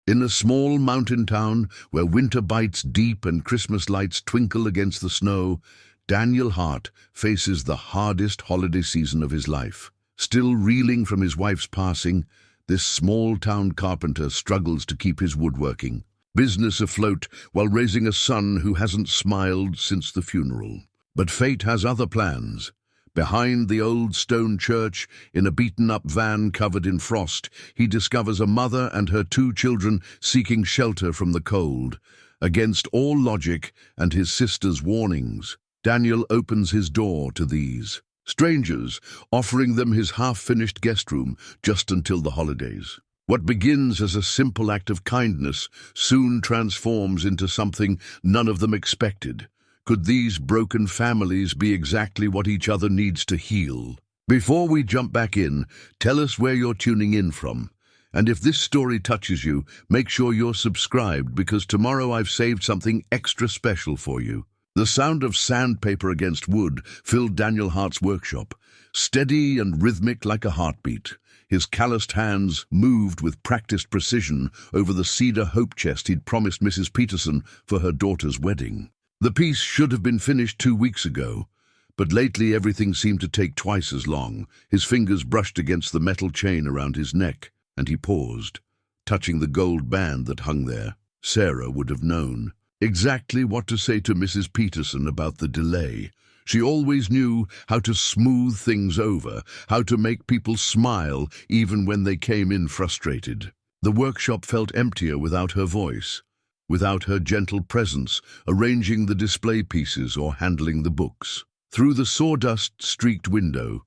In a small mountain town where winter bites deep and Christmas lights twinkle against the snow, Daniel Hart faces the hardest holiday season of his life. Still reeling from his wife's passing, this small-town carpenter struggles to keep his woodworking business afloat while raising a son who hasn't smiled since the funeral. But fate has other plans. Behind the old stone church, in a beaten-up van covered in frost, he discovers a mother and her 2 children seeking shelter from the cold. Against all logic and his sister's warnings, Daniel opens his door to these strangers, offering them his half-finished guest room just until the holidays. What begins as a simple act of kindness soon transforms into something none of them expected. Could these broken families be exactly what each other needs to heal? Before we jump back in, tell us where you're tuning in from. And if this story touches you, make sure you're subscribed, because tomorrow I've saved something extra special for you. The sound of sandpaper against wood filled Daniel Hart's workshop, steady and rhythmic like a heartbeat. His calloused hands moved with practiced precision over the cedar hope chest he'd promised Mrs. Peterson for her daughter's wedding. The piece should have been finished 2 weeks ago, but lately everything seemed to take twice as long. His fingers brushed against the metal chain around his neck, and he paused, touching the gold band that hung there. Sarah would have known exactly what to say to Mrs. Peterson about the delay. She always knew how to smooth things over, how to make people smile even when they came in frustrated. The workshop felt emptier without her voice, without her gentle presence, arranging the display pieces or handling the books. Through the sawdust-streaked window,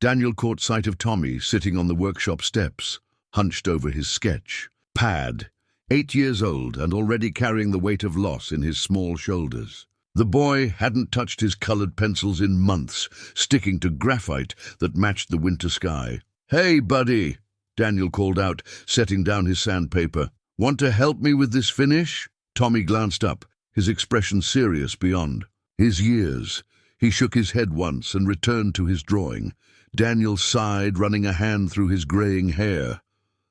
Daniel caught sight of Tommy sitting on the workshop steps, hunched over his sketch pad, 8 years old and already carrying the weight of loss in his small shoulders. The boy hadn't touched his colored pencils in months, sticking to graphite that matched the winter sky. "Hey, buddy," Daniel called out, setting down his sandpaper. "Want to help me with this finish?" Tommy glanced up, his expression serious beyond his years. He shook his head once and returned to his drawing. Daniel sighed, running a hand through his graying hair.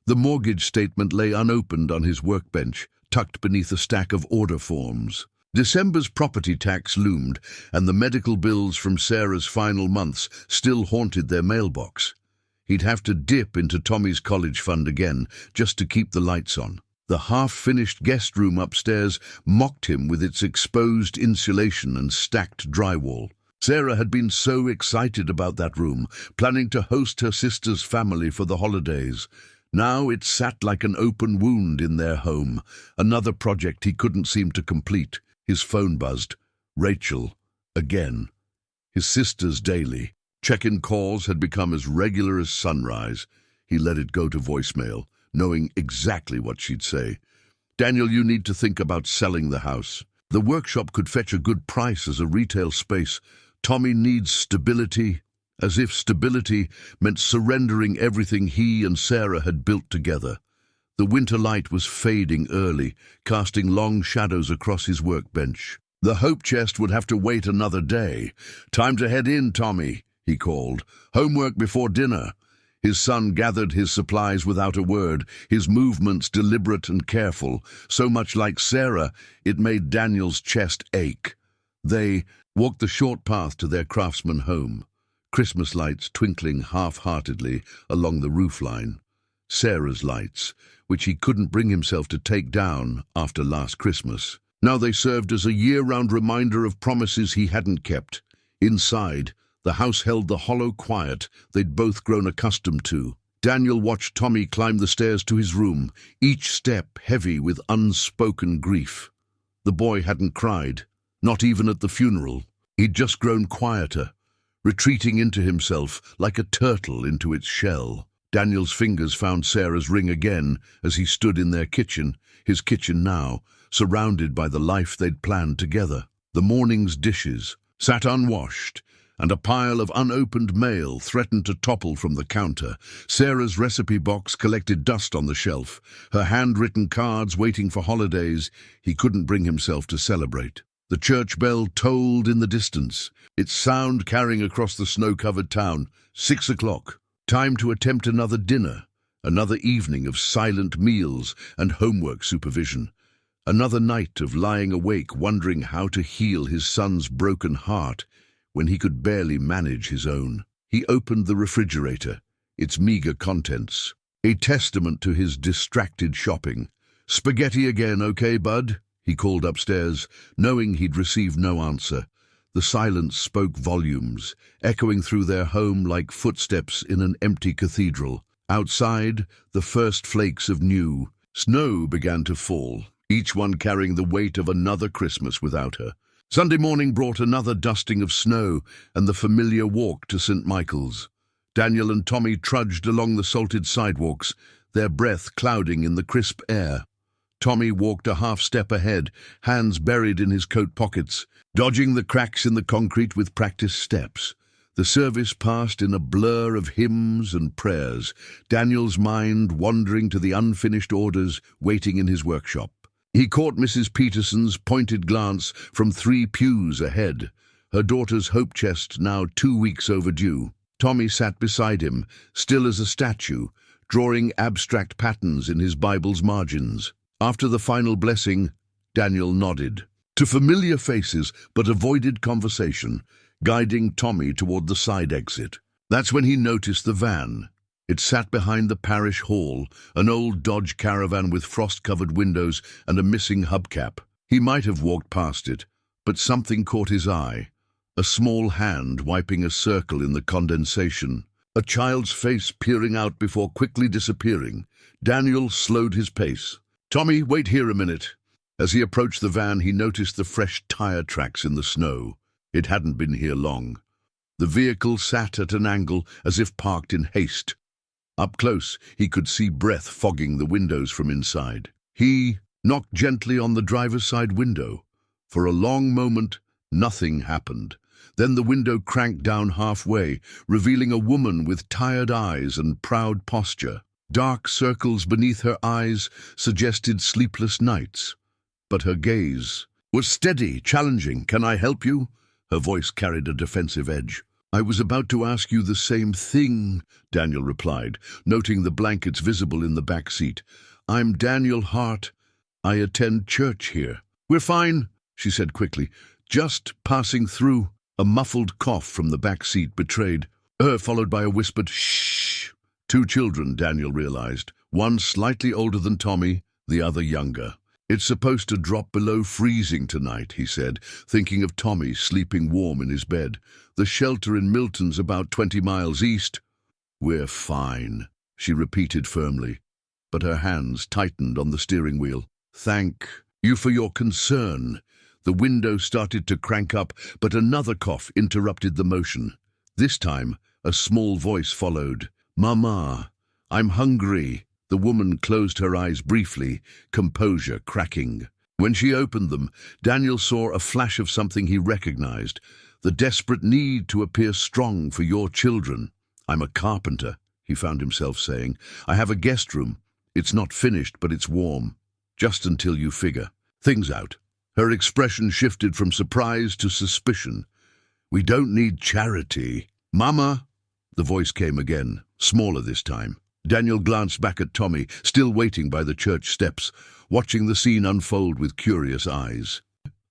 The mortgage statement lay unopened on his workbench, tucked beneath a stack of order forms. December's property tax loomed, and the medical bills from Sarah's final months still haunted their mailbox. He'd have to dip into Tommy's college fund again, just to keep the lights on. The half-finished guest room upstairs mocked him with its exposed insulation and stacked drywall. Sarah had been so excited about that room, planning to host her sister's family for the holidays. Now it sat like an open wound in their home, another project he couldn't seem to complete. His phone buzzed. Rachel, again. His sister's daily check-in calls had become as regular as sunrise. He let it go to voicemail, knowing exactly what she'd say. "Daniel, you need to think about selling the house. The workshop could fetch a good price as a retail space. Tommy needs stability," as if stability meant surrendering everything he and Sarah had built together. The winter light was fading early, casting long shadows across his workbench. The hope chest would have to wait another day. "Time to head in, Tommy," he called. "Homework before dinner." His son gathered his supplies without a word, his movements deliberate and careful, so much like Sarah it made Daniel's chest ache. They walked the short path to their craftsman home, Christmas lights twinkling half-heartedly along the roofline. Sarah's lights, which he couldn't bring himself to take down after last Christmas. Now they served as a year-round reminder of promises he hadn't kept. Inside, the house held the hollow quiet they'd both grown accustomed to. Daniel watched Tommy climb the stairs to his room, each step heavy with unspoken grief. The boy hadn't cried, not even at the funeral. He'd just grown quieter, retreating into himself like a turtle into its shell. Daniel's fingers found Sarah's ring again as he stood in their kitchen, his kitchen now, surrounded by the life they'd planned together. The morning's dishes sat unwashed, and a pile of unopened mail threatened to topple from the counter. Sarah's recipe box collected dust on the shelf, her handwritten cards waiting for holidays he couldn't bring himself to celebrate. The church bell tolled in the distance, its sound carrying across the snow-covered town. 6 o'clock. Time to attempt another dinner, Another evening of silent meals and homework supervision. Another night of lying awake wondering how to heal his son's broken heart when he could barely manage his own. He opened the refrigerator, its meager contents, a testament to his distracted shopping. "Spaghetti again, okay, bud?" he called upstairs, knowing he'd received no answer. The silence spoke volumes, echoing through their home like footsteps in an empty cathedral. Outside, the first flakes of new snow began to fall, each one carrying the weight of another Christmas without her. Sunday morning brought another dusting of snow and the familiar walk to St. Michael's. Daniel and Tommy trudged along the salted sidewalks, their breath clouding in the crisp air. Tommy walked a half step ahead, hands buried in his coat pockets, dodging the cracks in the concrete with practiced steps. The service passed in a blur of hymns and prayers, Daniel's mind wandering to the unfinished orders waiting in his workshop. He caught Mrs. Peterson's pointed glance from 3 pews ahead, her daughter's hope chest now 2 weeks overdue. Tommy sat beside him, still as a statue, drawing abstract patterns in his Bible's margins. After the final blessing, Daniel nodded to familiar faces but avoided conversation, guiding Tommy toward the side exit. That's when he noticed the van. It sat behind the parish hall, an old Dodge Caravan with frost-covered windows and a missing hubcap. He might have walked past it, but something caught his eye. A small hand wiping a circle in the condensation. A child's face peering out before quickly disappearing. Daniel slowed his pace. "Tommy, wait here a minute." As he approached the van, he noticed the fresh tire tracks in the snow. It hadn't been here long. The vehicle sat at an angle as if parked in haste. Up close, he could see breath fogging the windows from inside. He knocked gently on the driver's side window. For a long moment, nothing happened. Then the window cranked down halfway, revealing a woman with tired eyes and proud posture. Dark circles beneath her eyes suggested sleepless nights. But her gaze was steady, challenging. "Can I help you?" Her voice carried a defensive edge. "I was about to ask you the same thing," Daniel replied, noting the blankets visible in the back seat. "I'm Daniel Hart. I attend church here." "We're fine," she said quickly. "Just passing through." A muffled cough from the back seat betrayed her, followed by a whispered "shh." 2 children, Daniel realized, one slightly older than Tommy, the other younger. "It's supposed to drop below freezing tonight," he said, thinking of Tommy sleeping warm in his bed. "The shelter in Milton's about 20 miles east." "We're fine," she repeated firmly, but her hands tightened on the steering wheel. "Thank you for your concern." The window started to crank up, but another cough interrupted the motion. This time, a small voice followed. "Mama, I'm hungry." The woman closed her eyes briefly, composure cracking. When she opened them, Daniel saw a flash of something he recognized, the desperate need to appear strong for your children. "I'm a carpenter," he found himself saying. "I have a guest room. It's not finished, but it's warm. Just until you figure things out." Her expression shifted from surprise to suspicion. "We don't need charity." "Mama," the voice came again, smaller this time. Daniel glanced back at Tommy, still waiting by the church steps, watching the scene unfold with curious eyes.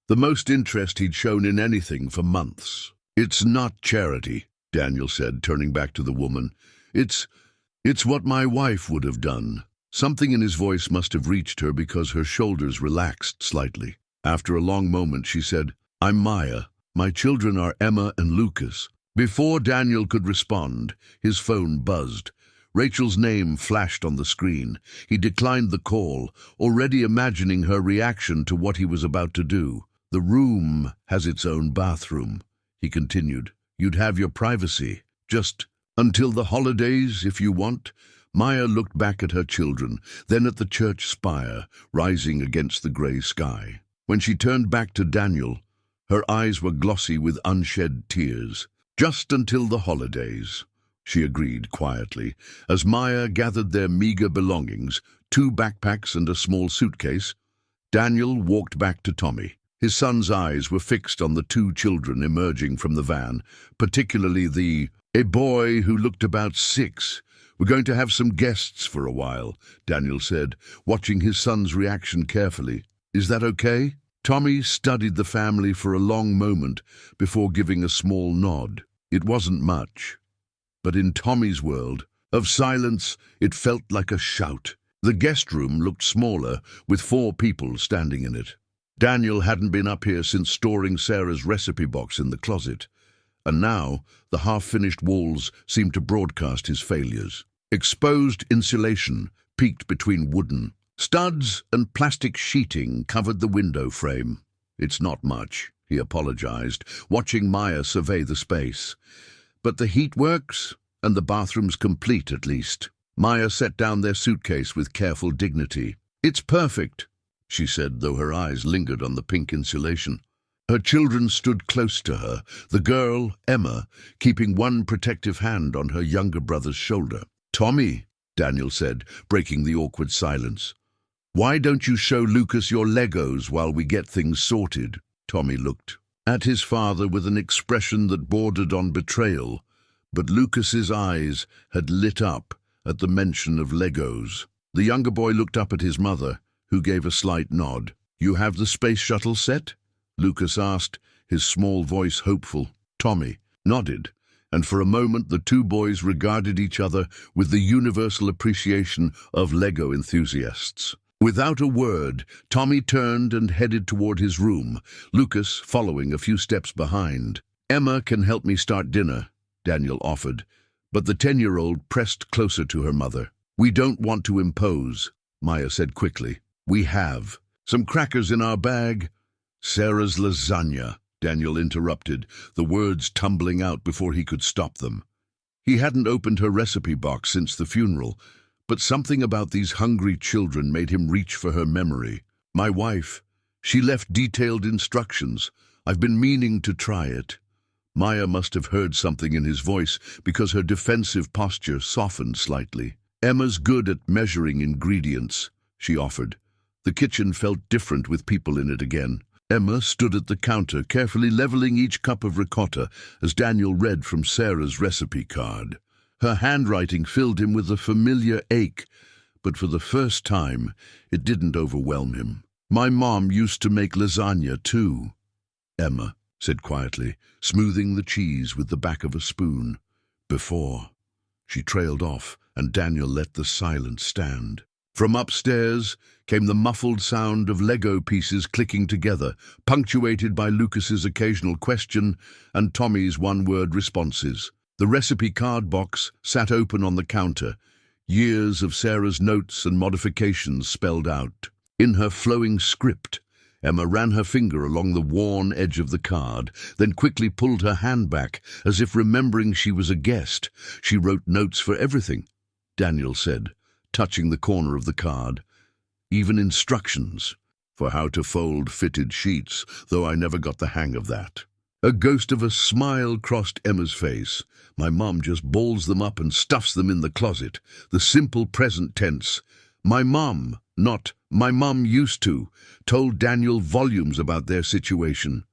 The most interest he'd shown in anything for months. "It's not charity," Daniel said, turning back to the woman. It's what my wife would have done." Something in his voice must have reached her because her shoulders relaxed slightly. After a long moment, she said, "I'm Maya. My children are Emma and Lucas." Before Daniel could respond, his phone buzzed. Rachel's name flashed on the screen. He declined the call, already imagining her reaction to what he was about to do. "The room has its own bathroom," he continued. "You'd have your privacy. Just until the holidays, if you want." Maya looked back at her children, then at the church spire, rising against the grey sky. When she turned back to Daniel, her eyes were glossy with unshed tears. "Just until the holidays," she agreed quietly, as Maya gathered their meager belongings, 2 backpacks and a small suitcase. Daniel walked back to Tommy. His son's eyes were fixed on the 2 children emerging from the van, particularly a boy who looked about 6, We're going to have some guests for a while, Daniel said, watching his son's reaction carefully. Is that okay? Tommy studied the family for a long moment before giving a small nod. It wasn't much, but in Tommy's world of silence, it felt like a shout. The guest room looked smaller, with 4 people standing in it. Daniel hadn't been up here since storing Sarah's recipe box in the closet, and now the half-finished walls seemed to broadcast his failures. Exposed insulation peeked between wooden studs, and plastic sheeting covered the window frame. It's not much, he apologized, watching Maya survey the space. But the heat works, and the bathroom's complete at least. Maya set down their suitcase with careful dignity. It's perfect, she said, though her eyes lingered on the pink insulation. Her children stood close to her, the girl, Emma, keeping one protective hand on her younger brother's shoulder. Tommy, Daniel said, breaking the awkward silence. Why don't you show Lucas your Legos while we get things sorted? Tommy looked at his father with an expression that bordered on betrayal, but Lucas's eyes had lit up at the mention of Legos. The younger boy looked up at his mother, who gave a slight nod. You have the space shuttle set? Lucas asked, his small voice hopeful. Tommy nodded, and for a moment the 2 boys regarded each other with the universal appreciation of Lego enthusiasts. Without a word, Tommy turned and headed toward his room, Lucas following a few steps behind. Emma can help me start dinner, Daniel offered, but the 10-year-old pressed closer to her mother. We don't want to impose, Maya said quickly. We have some crackers in our bag. Sarah's lasagna, Daniel interrupted, the words tumbling out before he could stop them. He hadn't opened her recipe box since the funeral, but something about these hungry children made him reach for her memory. My wife, she left detailed instructions. I've been meaning to try it. Maya must have heard something in his voice because her defensive posture softened slightly. Emma's good at measuring ingredients, she offered. The kitchen felt different with people in it again. Emma stood at the counter, carefully leveling each cup of ricotta as Daniel read from Sarah's recipe card. Her handwriting filled him with a familiar ache, but for the first time, it didn't overwhelm him. My mom used to make lasagna too, Emma said quietly, smoothing the cheese with the back of a spoon. Before. She trailed off, and Daniel let the silence stand. From upstairs came the muffled sound of Lego pieces clicking together, punctuated by Lucas's occasional question and Tommy's one-word responses. The recipe card box sat open on the counter, years of Sarah's notes and modifications spelled out. In her flowing script, Emma ran her finger along the worn edge of the card, then quickly pulled her hand back, as if remembering she was a guest. She wrote notes for everything, Daniel said, touching the corner of the card. Even instructions for how to fold fitted sheets, though I never got the hang of that. A ghost of a smile crossed Emma's face. My mom just balls them up and stuffs them in the closet. The simple present tense. My mom, not my mom used to, told Daniel volumes about their situation.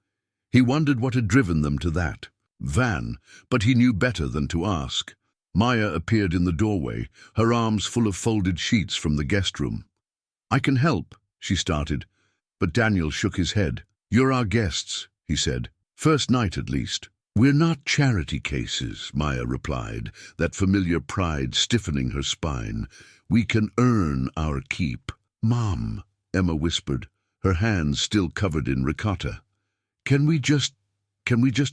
He wondered what had driven them to that. But he knew better than to ask. Maya appeared in the doorway, her arms full of folded sheets from the guest room. I can help, she started, but Daniel shook his head. You're our guests, he said. First night at least. We're not charity cases, Maya replied, that familiar pride stiffening her spine. We can earn our keep. Mom, Emma whispered, her hands still covered in ricotta. Can we just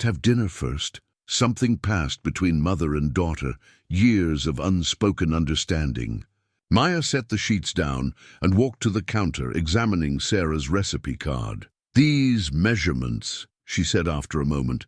have dinner first? Something passed between mother and daughter, years of unspoken understanding. Maya set the sheets down and walked to the counter, examining Sarah's recipe card. These measurements, she said after a moment.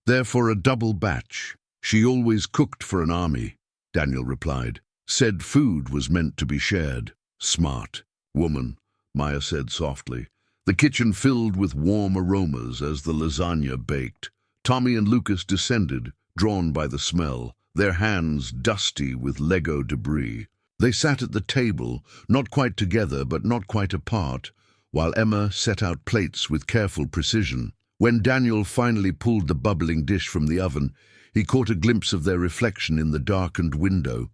They're for a double batch. She always cooked for an army, Daniel replied. Said food was meant to be shared. Smart woman, Maya said softly. The kitchen filled with warm aromas as the lasagna baked. Tommy and Lucas descended, drawn by the smell, their hands dusty with Lego debris. They sat at the table, not quite together but not quite apart, while Emma set out plates with careful precision. When Daniel finally pulled the bubbling dish from the oven, he caught a glimpse of their reflection in the darkened window.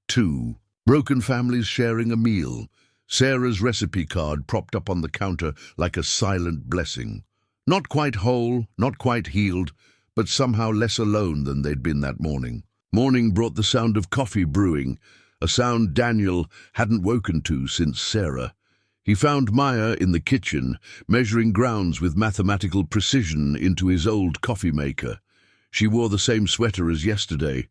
2. Broken families sharing a meal. Sarah's recipe card propped up on the counter like a silent blessing. Not quite whole, not quite healed, but somehow less alone than they'd been that morning. Morning brought the sound of coffee brewing, a sound Daniel hadn't woken to since Sarah. He found Maya in the kitchen, measuring grounds with mathematical precision into his old coffee maker. She wore the same sweater as yesterday,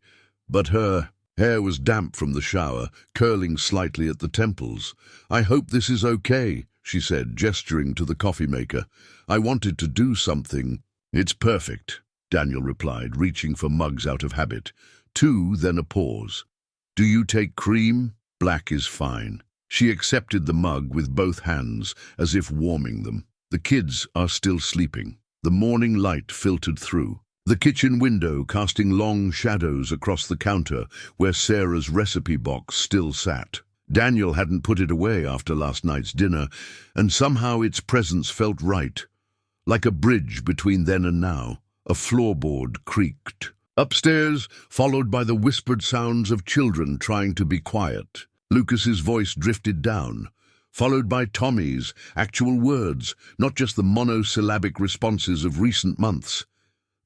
but her hair was damp from the shower, curling slightly at the temples. "I hope this is okay," she said, gesturing to the coffee maker. "I wanted to do something." "It's perfect," Daniel replied, reaching for mugs out of habit. 2, then a pause. "Do you take cream? Black is fine." She accepted the mug with both hands, as if warming them. The kids are still sleeping. The morning light filtered through. The kitchen window casting long shadows across the counter where Sarah's recipe box still sat. Daniel hadn't put it away after last night's dinner, and somehow its presence felt right. Like a bridge between then and now, a floorboard creaked. Upstairs, followed by the whispered sounds of children trying to be quiet. Lucas's voice drifted down, followed by Tommy's, actual words, not just the monosyllabic responses of recent months.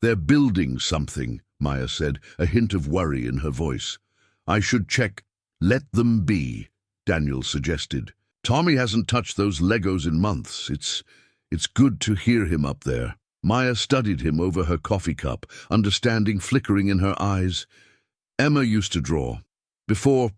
"They're building something," Maya said, a hint of worry in her voice. "I should check." "Let them be," Daniel suggested. "Tommy hasn't touched those Legos in months. It's good to hear him up there." Maya studied him over her coffee cup, understanding flickering in her eyes. "Emma used to draw. Before.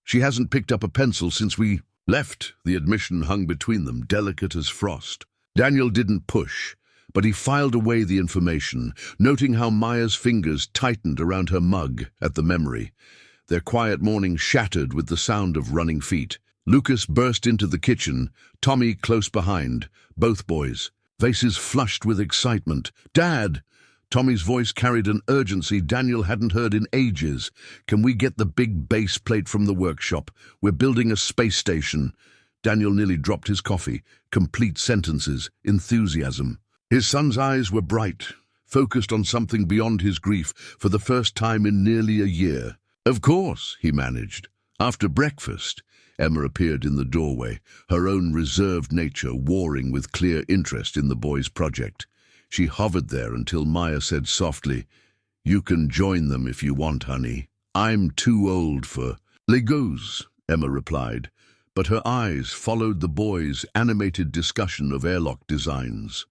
She hasn't picked up a pencil since we left." The admission hung between them, delicate as frost. Daniel didn't push, but he filed away the information, noting how Maya's fingers tightened around her mug at the memory. Their quiet morning shattered with the sound of running feet. Lucas burst into the kitchen, Tommy close behind, both boys, faces flushed with excitement. "Dad!" Tommy's voice carried an urgency Daniel hadn't heard in ages. "Can we get the big base plate from the workshop? We're building a space station." Daniel nearly dropped his coffee. Complete sentences, enthusiasm. His son's eyes were bright, focused on something beyond his grief for the first time in nearly a year. "Of course," he managed. After breakfast, Emma appeared in the doorway, her own reserved nature warring with clear interest in the boys' project. She hovered there until Maya said softly, "You can join them if you want, honey." "I'm too old for Legos," Emma replied, but her eyes followed the boys' animated discussion of airlock designs.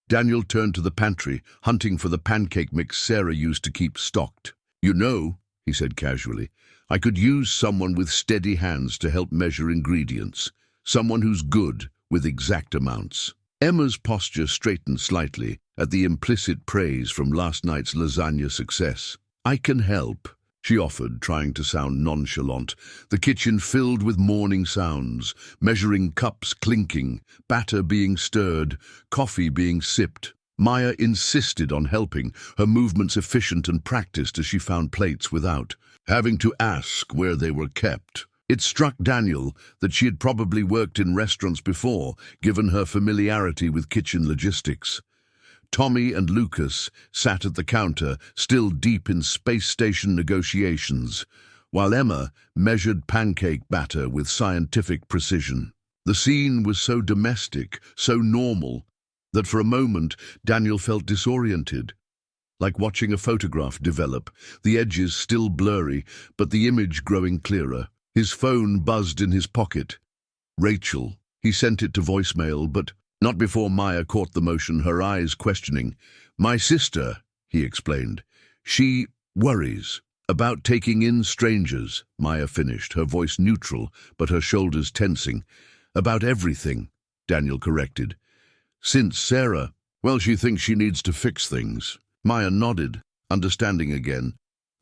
Daniel turned to the pantry, hunting for the pancake mix Sarah used to keep stocked. "You know," he said casually, "I could use someone with steady hands to help measure ingredients, someone who's good with exact amounts." Emma's posture straightened slightly at the implicit praise from last night's lasagna success. "I can help," she offered, trying to sound nonchalant. The kitchen filled with morning sounds, measuring cups clinking, batter being stirred, coffee being sipped. Maya insisted on helping, her movements efficient and practiced as she found plates without having to ask where they were kept. It struck Daniel that she had probably worked in restaurants before, given her familiarity with kitchen logistics. Tommy and Lucas sat at the counter, still deep in space station negotiations, while Emma measured pancake batter with scientific precision. The scene was so domestic, so normal, that for a moment Daniel felt disoriented, like watching a photograph develop, the edges still blurry, but the image growing clearer. His phone buzzed in his pocket. "Rachel." He sent it to voicemail, but not before Maya caught the motion, her eyes questioning. "My sister," he explained. "She worries about taking in strangers," Maya finished, her voice neutral, but her shoulders tensing. "About everything," Daniel corrected. "Since Sarah, well, she thinks she needs to fix things." Maya nodded, understanding again.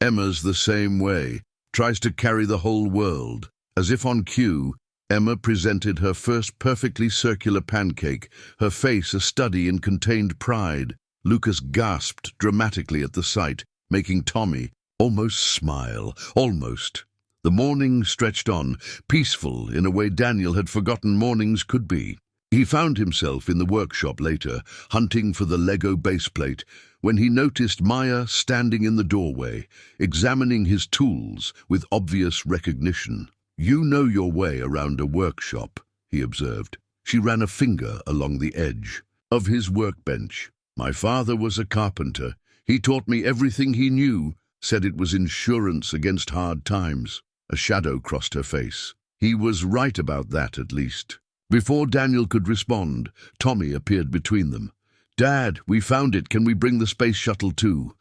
"Emma's the same way. Tries to carry the whole world." As if on cue, Emma presented her first perfectly circular pancake, her face a study in contained pride. Lucas gasped dramatically at the sight, making Tommy almost smile. Almost. The morning stretched on, peaceful in a way Daniel had forgotten mornings could be. He found himself in the workshop later, hunting for the Lego baseplate, when he noticed Maya standing in the doorway, examining his tools with obvious recognition. "You know your way around a workshop," he observed. She ran a finger along the edge of his workbench. "My father was a carpenter. He taught me everything he knew, said it was insurance against hard times." A shadow crossed her face. He was right about that, at least. Before Daniel could respond, Tommy appeared between them. "Dad, we found it. Can we bring the space shuttle too?"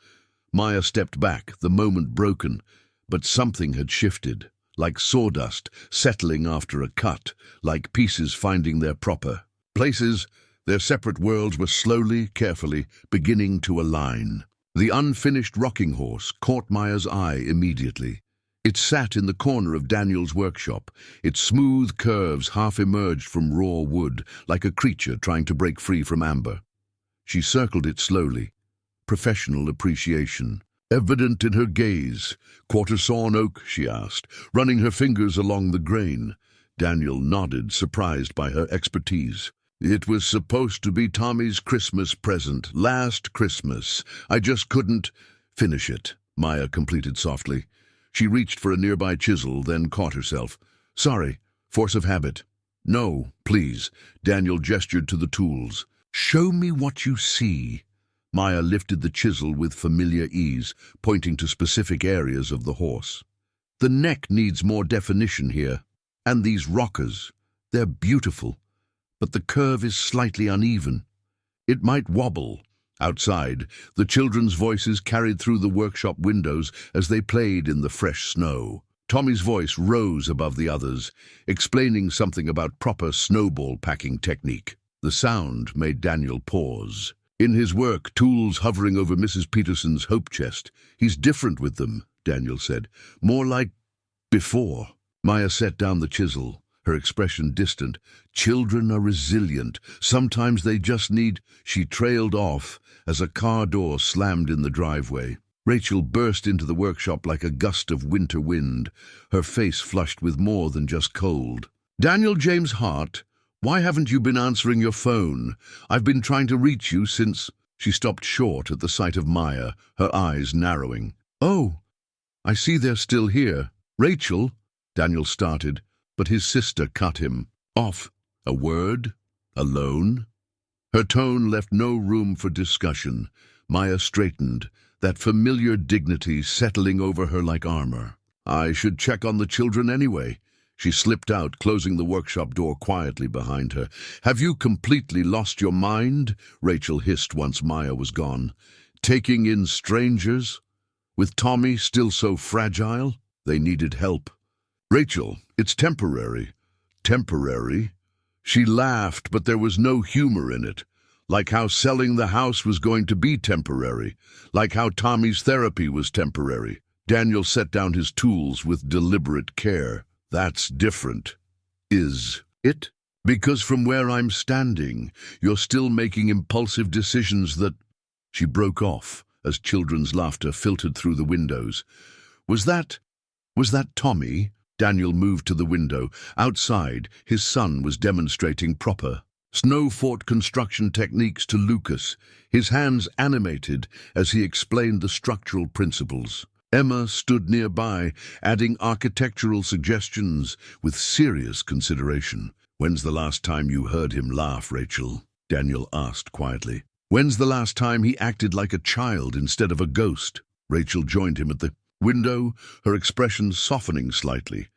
Maya stepped back, the moment broken, but something had shifted, like sawdust settling after a cut, like pieces finding their proper places. Their separate worlds were slowly, carefully, beginning to align. The unfinished rocking horse caught Maya's eye immediately. It sat in the corner of Daniel's workshop, its smooth curves half emerged from raw wood, like a creature trying to break free from amber. She circled it slowly, professional appreciation evident in her gaze. "Quarter sawn oak?" she asked, running her fingers along the grain. Daniel nodded, surprised by her expertise. "It was supposed to be Tommy's Christmas present, last Christmas. I just couldn't finish it," Maya completed softly. She reached for a nearby chisel, then caught herself. "Sorry, force of habit." "No, please." Daniel gestured to the tools. "Show me what you see." Maya lifted the chisel with familiar ease, pointing to specific areas of the horse. "The neck needs more definition here. And these rockers, they're beautiful, but the curve is slightly uneven. It might wobble." Outside, the children's voices carried through the workshop windows as they played in the fresh snow. Tommy's voice rose above the others, explaining something about proper snowball packing technique. The sound made Daniel pause. In his work, tools hovering over Mrs. Peterson's hope chest. "He's different with them," Daniel said. "More like before." Maya set down the chisel, her expression distant. "Children are resilient. Sometimes they just need—" She trailed off as a car door slammed in the driveway. Rachel burst into the workshop like a gust of winter wind, her face flushed with more than just cold. "Daniel James Hart, why haven't you been answering your phone? I've been trying to reach you since—" She stopped short at the sight of Maya, her eyes narrowing. "Oh, I see they're still here." "Rachel," Daniel started, but his sister cut him off. "A word? Alone?" Her tone left no room for discussion. Maya straightened, that familiar dignity settling over her like armor. "I should check on the children anyway." She slipped out, closing the workshop door quietly behind her. "Have you completely lost your mind?" Rachel hissed once Maya was gone. "Taking in strangers? With Tommy still so fragile?" They needed help. "Rachel, it's temporary." "Temporary?" She laughed, but there was no humor in it. Like how selling the house was going to be temporary. Like how Tommy's therapy was temporary. Daniel set down his tools with deliberate care. "That's different." "Is it? Because from where I'm standing, you're still making impulsive decisions that—" She broke off as children's laughter filtered through the windows. Was that Tommy?" Daniel moved to the window. Outside, his son was demonstrating proper snow-fort construction techniques to Lucas, his hands animated as he explained the structural principles. Emma stood nearby, adding architectural suggestions with serious consideration. "When's the last time you heard him laugh, Rachel?" Daniel asked quietly. "When's the last time he acted like a child instead of a ghost?" Rachel joined him at the window, her expression softening slightly.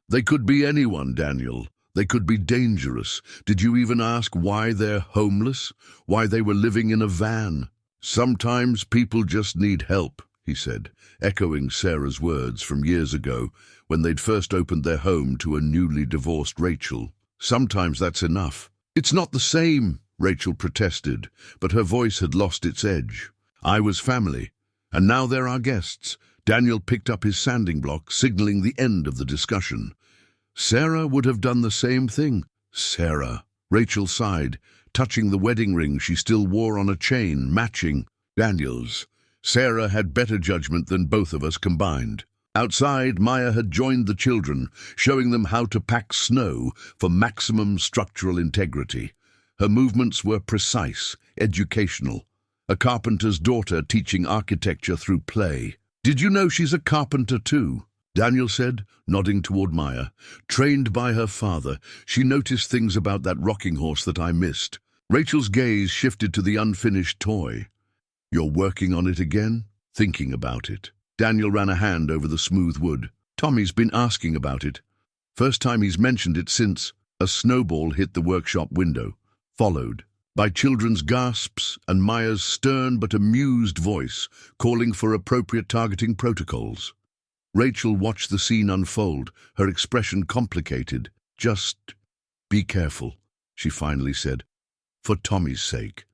"They could be anyone, Daniel. They could be dangerous. Did you even ask why they're homeless? Why they were living in a van?" "Sometimes people just need help," he said, echoing Sarah's words from years ago when they'd first opened their home to a newly divorced Rachel. "Sometimes that's enough." "It's not the same," Rachel protested, but her voice had lost its edge. "I was family, and now they're our guests." Daniel picked up his sanding block, signaling the end of the discussion. "Sarah would have done the same thing." "Sarah," Rachel sighed, touching the wedding ring she still wore on a chain, matching Daniel's. "Sarah had better judgment than both of us combined." Outside, Maya had joined the children, showing them how to pack snow for maximum structural integrity. Her movements were precise, educational. A carpenter's daughter teaching architecture through play. "Did you know she's a carpenter too?" Daniel said, nodding toward Maya. "Trained by her father, she noticed things about that rocking horse that I missed." Rachel's gaze shifted to the unfinished toy. "You're working on it again?" "Thinking about it." Daniel ran a hand over the smooth wood. "Tommy's been asking about it. First time he's mentioned it since." A snowball hit the workshop window, followed by children's gasps and Maya's stern but amused voice calling for appropriate targeting protocols. Rachel watched the scene unfold, her expression complicated. "Just be careful," she finally said, "for Tommy's sake,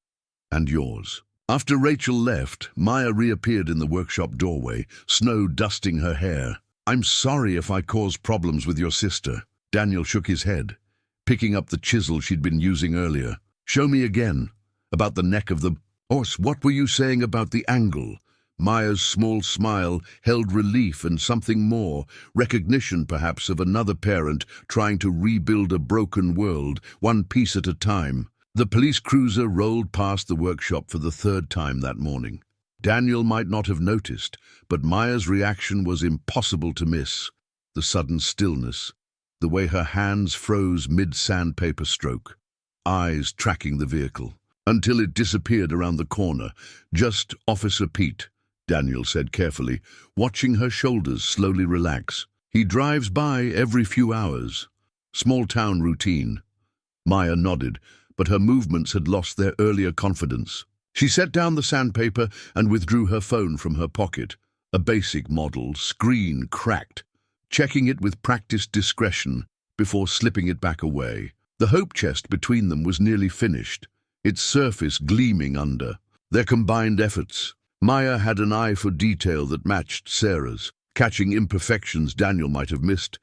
and yours." After Rachel left, Maya reappeared in the workshop doorway, snow dusting her hair. "I'm sorry if I caused problems with your sister." Daniel shook his head, picking up the chisel she'd been using earlier. "Show me again. About the neck of the horse. What were you saying about the angle?" Maya's small smile held relief and something more, recognition perhaps of another parent trying to rebuild a broken world, one piece at a time. The police cruiser rolled past the workshop for the third time that morning. Daniel might not have noticed, but Maya's reaction was impossible to miss. The sudden stillness, the way her hands froze mid-sandpaper stroke, eyes tracking the vehicle, until it disappeared around the corner. "Just Officer Pete," Daniel said carefully, watching her shoulders slowly relax. "He drives by every few hours. Small-town routine." Maya nodded, but her movements had lost their earlier confidence. She set down the sandpaper and withdrew her phone from her pocket. A basic model, screen cracked, checking it with practiced discretion before slipping it back away. The hope chest between them was nearly finished, its surface gleaming under their combined efforts. Maya had an eye for detail that matched Sarah's, catching imperfections Daniel might have missed,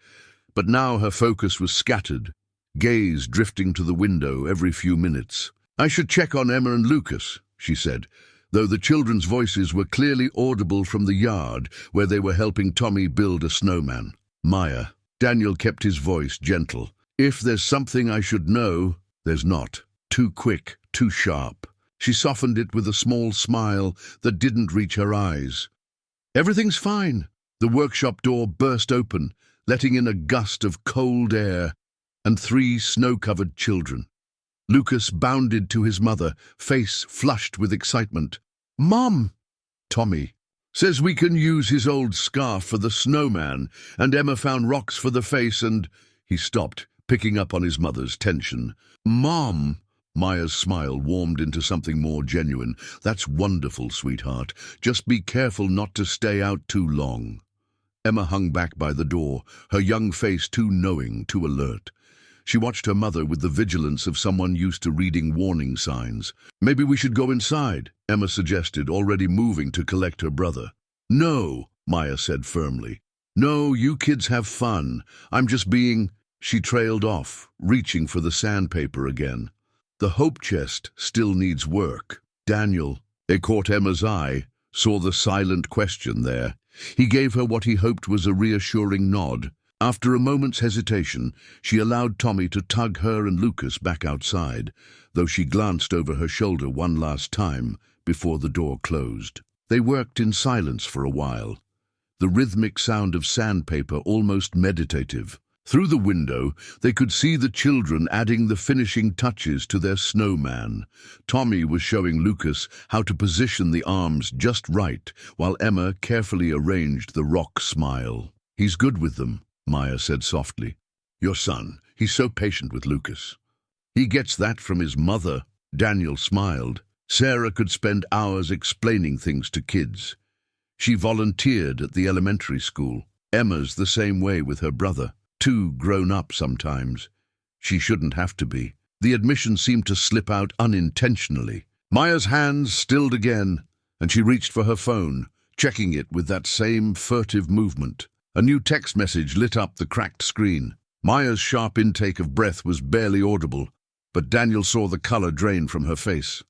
but now her focus was scattered, gaze drifting to the window every few minutes. "I should check on Emma and Lucas," she said, though the children's voices were clearly audible from the yard where they were helping Tommy build a snowman. "Maya," Daniel kept his voice gentle, "if there's something I should know, there's not. Too quick, too sharp." She softened it with a small smile that didn't reach her eyes. "Everything's fine." The workshop door burst open, letting in a gust of cold air and 3 snow-covered children. Lucas bounded to his mother, face flushed with excitement. "Mom!" "Tommy says we can use his old scarf for the snowman, and Emma found rocks for the face and—" He stopped, picking up on his mother's tension. "Mom!" Maya's smile warmed into something more genuine. "That's wonderful, sweetheart. Just be careful not to stay out too long." Emma hung back by the door, her young face too knowing, too alert. She watched her mother with the vigilance of someone used to reading warning signs. "Maybe we should go inside," Emma suggested, already moving to collect her brother. "No," Maya said firmly. "No, you kids have fun. I'm just being—" She trailed off, reaching for the sandpaper again. "The hope chest still needs work." Daniel, it caught Emma's eye, saw the silent question there. He gave her what he hoped was a reassuring nod. After a moment's hesitation, she allowed Tommy to tug her and Lucas back outside, though she glanced over her shoulder one last time before the door closed. They worked in silence for a while, the rhythmic sound of sandpaper almost meditative. Through the window, they could see the children adding the finishing touches to their snowman. Tommy was showing Lucas how to position the arms just right, while Emma carefully arranged the rock smile. "He's good with them," Maya said softly. "Your son, he's so patient with Lucas." "He gets that from his mother." Daniel smiled. Sarah could spend hours explaining things to kids. She volunteered at the elementary school. Emma's the same way with her brother. Too grown up sometimes. She shouldn't have to be. The admission seemed to slip out unintentionally. Maya's hands stilled again, and she reached for her phone, checking it with that same furtive movement. A new text message lit up the cracked screen. Maya's sharp intake of breath was barely audible, but Daniel saw the color drain from her face.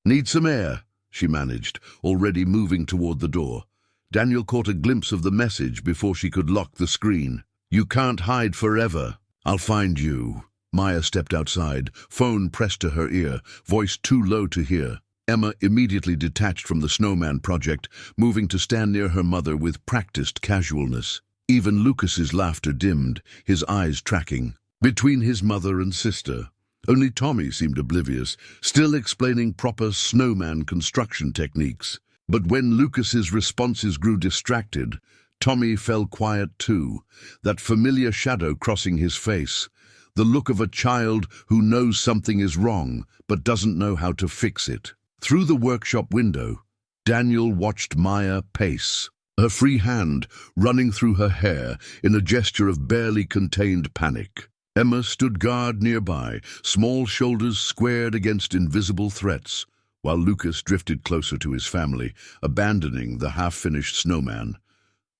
"Need some air," she managed, already moving toward the door. Daniel caught a glimpse of the message before she could lock the screen. "You can't hide forever. I'll find you." Maya stepped outside, phone pressed to her ear, voice too low to hear. Emma immediately detached from the snowman project, moving to stand near her mother with practiced casualness. Even Lucas's laughter dimmed, his eyes tracking between his mother and sister. Only Tommy seemed oblivious, still explaining proper snowman construction techniques. But when Lucas's responses grew distracted, Tommy fell quiet too, that familiar shadow crossing his face, the look of a child who knows something is wrong but doesn't know how to fix it. Through the workshop window, Daniel watched Maya pace, her free hand running through her hair in a gesture of barely contained panic. Emma stood guard nearby, small shoulders squared against invisible threats, while Lucas drifted closer to his family, abandoning the half-finished snowman.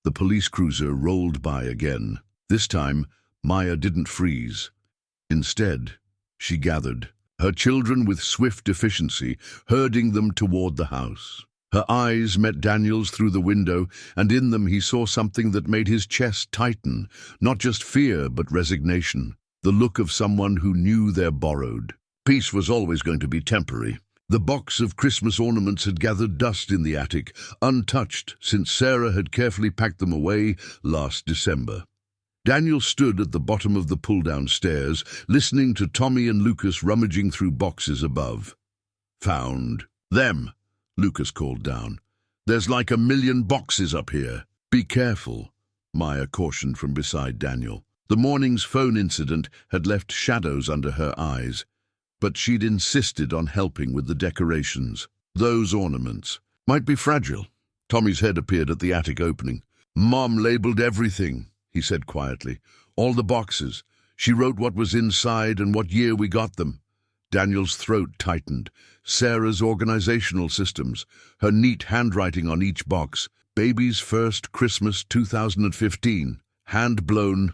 The police cruiser rolled by again. This time, Maya didn't freeze. Instead, she gathered, her children with swift efficiency, herding them toward the house. Her eyes met Daniel's through the window, and in them he saw something that made his chest tighten, not just fear but resignation, the look of someone who knew they're borrowed. Peace was always going to be temporary. The box of Christmas ornaments had gathered dust in the attic, untouched since Sarah had carefully packed them away last December. Daniel stood at the bottom of the pull-down stairs, listening to Tommy and Lucas rummaging through boxes above. "Found them," Lucas called down. "There's like 1,000,000 boxes up here." "Be careful," Maya cautioned from beside Daniel. The morning's phone incident had left shadows under her eyes, but she'd insisted on helping with the decorations. "Those ornaments might be fragile." Tommy's head appeared at the attic opening. "Mom labeled everything," he said quietly. "All the boxes. She wrote what was inside and what year we got them." Daniel's throat tightened. Sarah's organizational systems, her neat handwriting on each box. "Baby's first Christmas 2015. Hand-blown.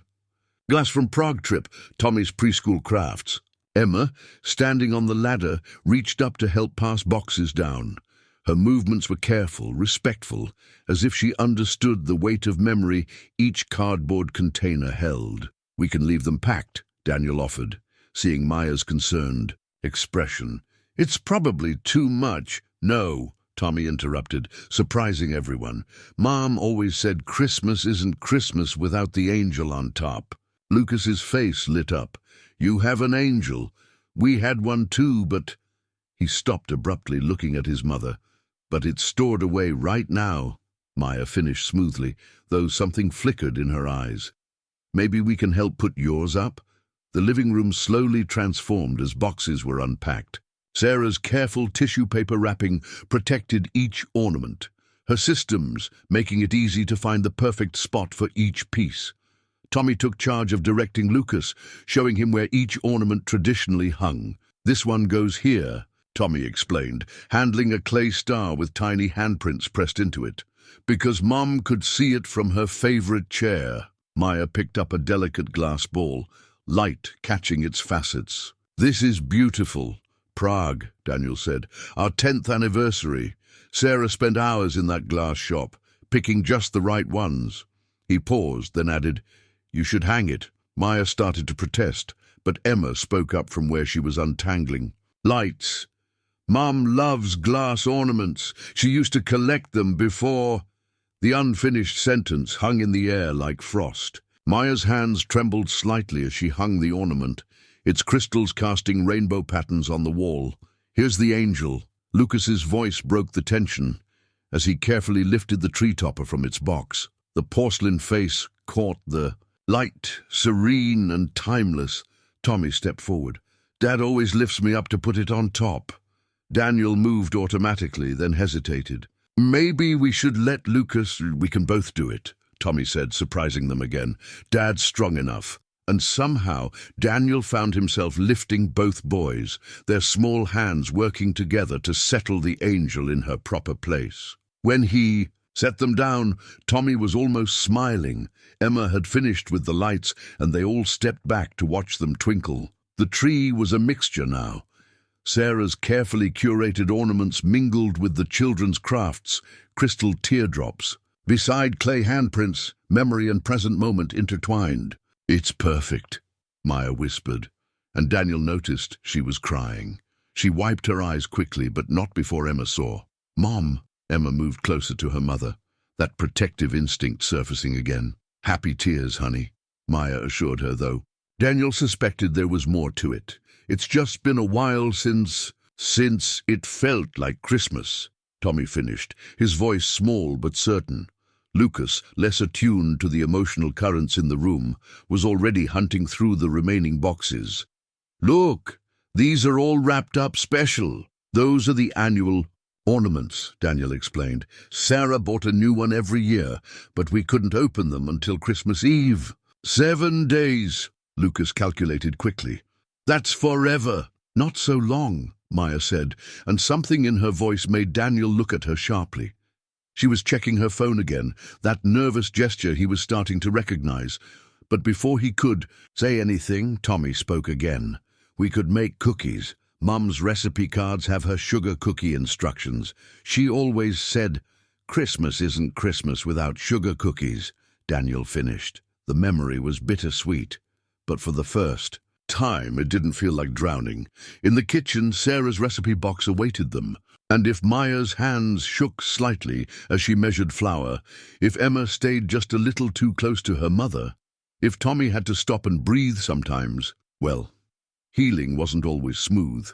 Glass from Prague trip, Tommy's preschool crafts." Emma, standing on the ladder, reached up to help pass boxes down. Her movements were careful, respectful, as if she understood the weight of memory each cardboard container held. "We can leave them packed," Daniel offered, seeing Maya's concerned expression. "It's probably too much." "No," Tommy interrupted, surprising everyone. "Mom always said Christmas isn't Christmas without the angel on top." Lucas's face lit up. "You have an angel. We had one too, but—" He stopped abruptly, looking at his mother. "But it's stored away right now," Maya finished smoothly, though something flickered in her eyes. "Maybe we can help put yours up?" The living room slowly transformed as boxes were unpacked. Sarah's careful tissue paper wrapping protected each ornament, her systems making it easy to find the perfect spot for each piece. Tommy took charge of directing Lucas, showing him where each ornament traditionally hung. "This one goes here," Tommy explained, handling a clay star with tiny handprints pressed into it. "Because Mom could see it from her favorite chair." Maya picked up a delicate glass ball, light catching its facets. "This is beautiful." "Prague," Daniel said. "Our 10th anniversary. Sarah spent hours in that glass shop, picking just the right ones." He paused, then added, "You should hang it." Maya started to protest, but Emma spoke up from where she was untangling. "Lights. Mom loves glass ornaments. She used to collect them before—" The unfinished sentence hung in the air like frost. Maya's hands trembled slightly as she hung the ornament, its crystals casting rainbow patterns on the wall. "Here's the angel." Lucas's voice broke the tension as he carefully lifted the tree topper from its box. The porcelain face caught the light, serene and timeless. Tommy stepped forward. "Dad always lifts me up to put it on top." Daniel moved automatically, then hesitated. "Maybe we should let Lucas—" "We can both do it," Tommy said, surprising them again. "Dad's strong enough." And somehow Daniel found himself lifting both boys, their small hands working together to settle the angel in her proper place. When he set them down, Tommy was almost smiling. Emma had finished with the lights, and they all stepped back to watch them twinkle. The tree was a mixture now. Sarah's carefully curated ornaments mingled with the children's crafts, crystal teardrops. Beside clay handprints, memory and present moment intertwined. "It's perfect," Maya whispered. and Daniel noticed she was crying. She wiped her eyes quickly, but not before Emma saw. "Mom!" Emma moved closer to her mother, that protective instinct surfacing again. "Happy tears, honey," Maya assured her, though Daniel suspected there was more to it. "It's just been a while since it felt like Christmas," Tommy finished, his voice small but certain. Lucas, less attuned to the emotional currents in the room, was already hunting through the remaining boxes. "Look, these are all wrapped up special. Those are the annual ornaments," Daniel explained. "Sarah bought a new one every year, but we couldn't open them until Christmas Eve." 7 days, Lucas calculated quickly. "That's forever." "Not so long," Maya said, and something in her voice made Daniel look at her sharply. She was checking her phone again, that nervous gesture he was starting to recognize. But before he could say anything, Tommy spoke again. "We could make cookies. Mum's recipe cards have her sugar cookie instructions. She always said, 'Christmas isn't Christmas without sugar cookies,'" Daniel finished. The memory was bittersweet, but for the first time it didn't feel like drowning. In the kitchen, Sarah's recipe box awaited them, and if Maya's hands shook slightly as she measured flour, if Emma stayed just a little too close to her mother, if Tommy had to stop and breathe sometimes, well, healing wasn't always smooth.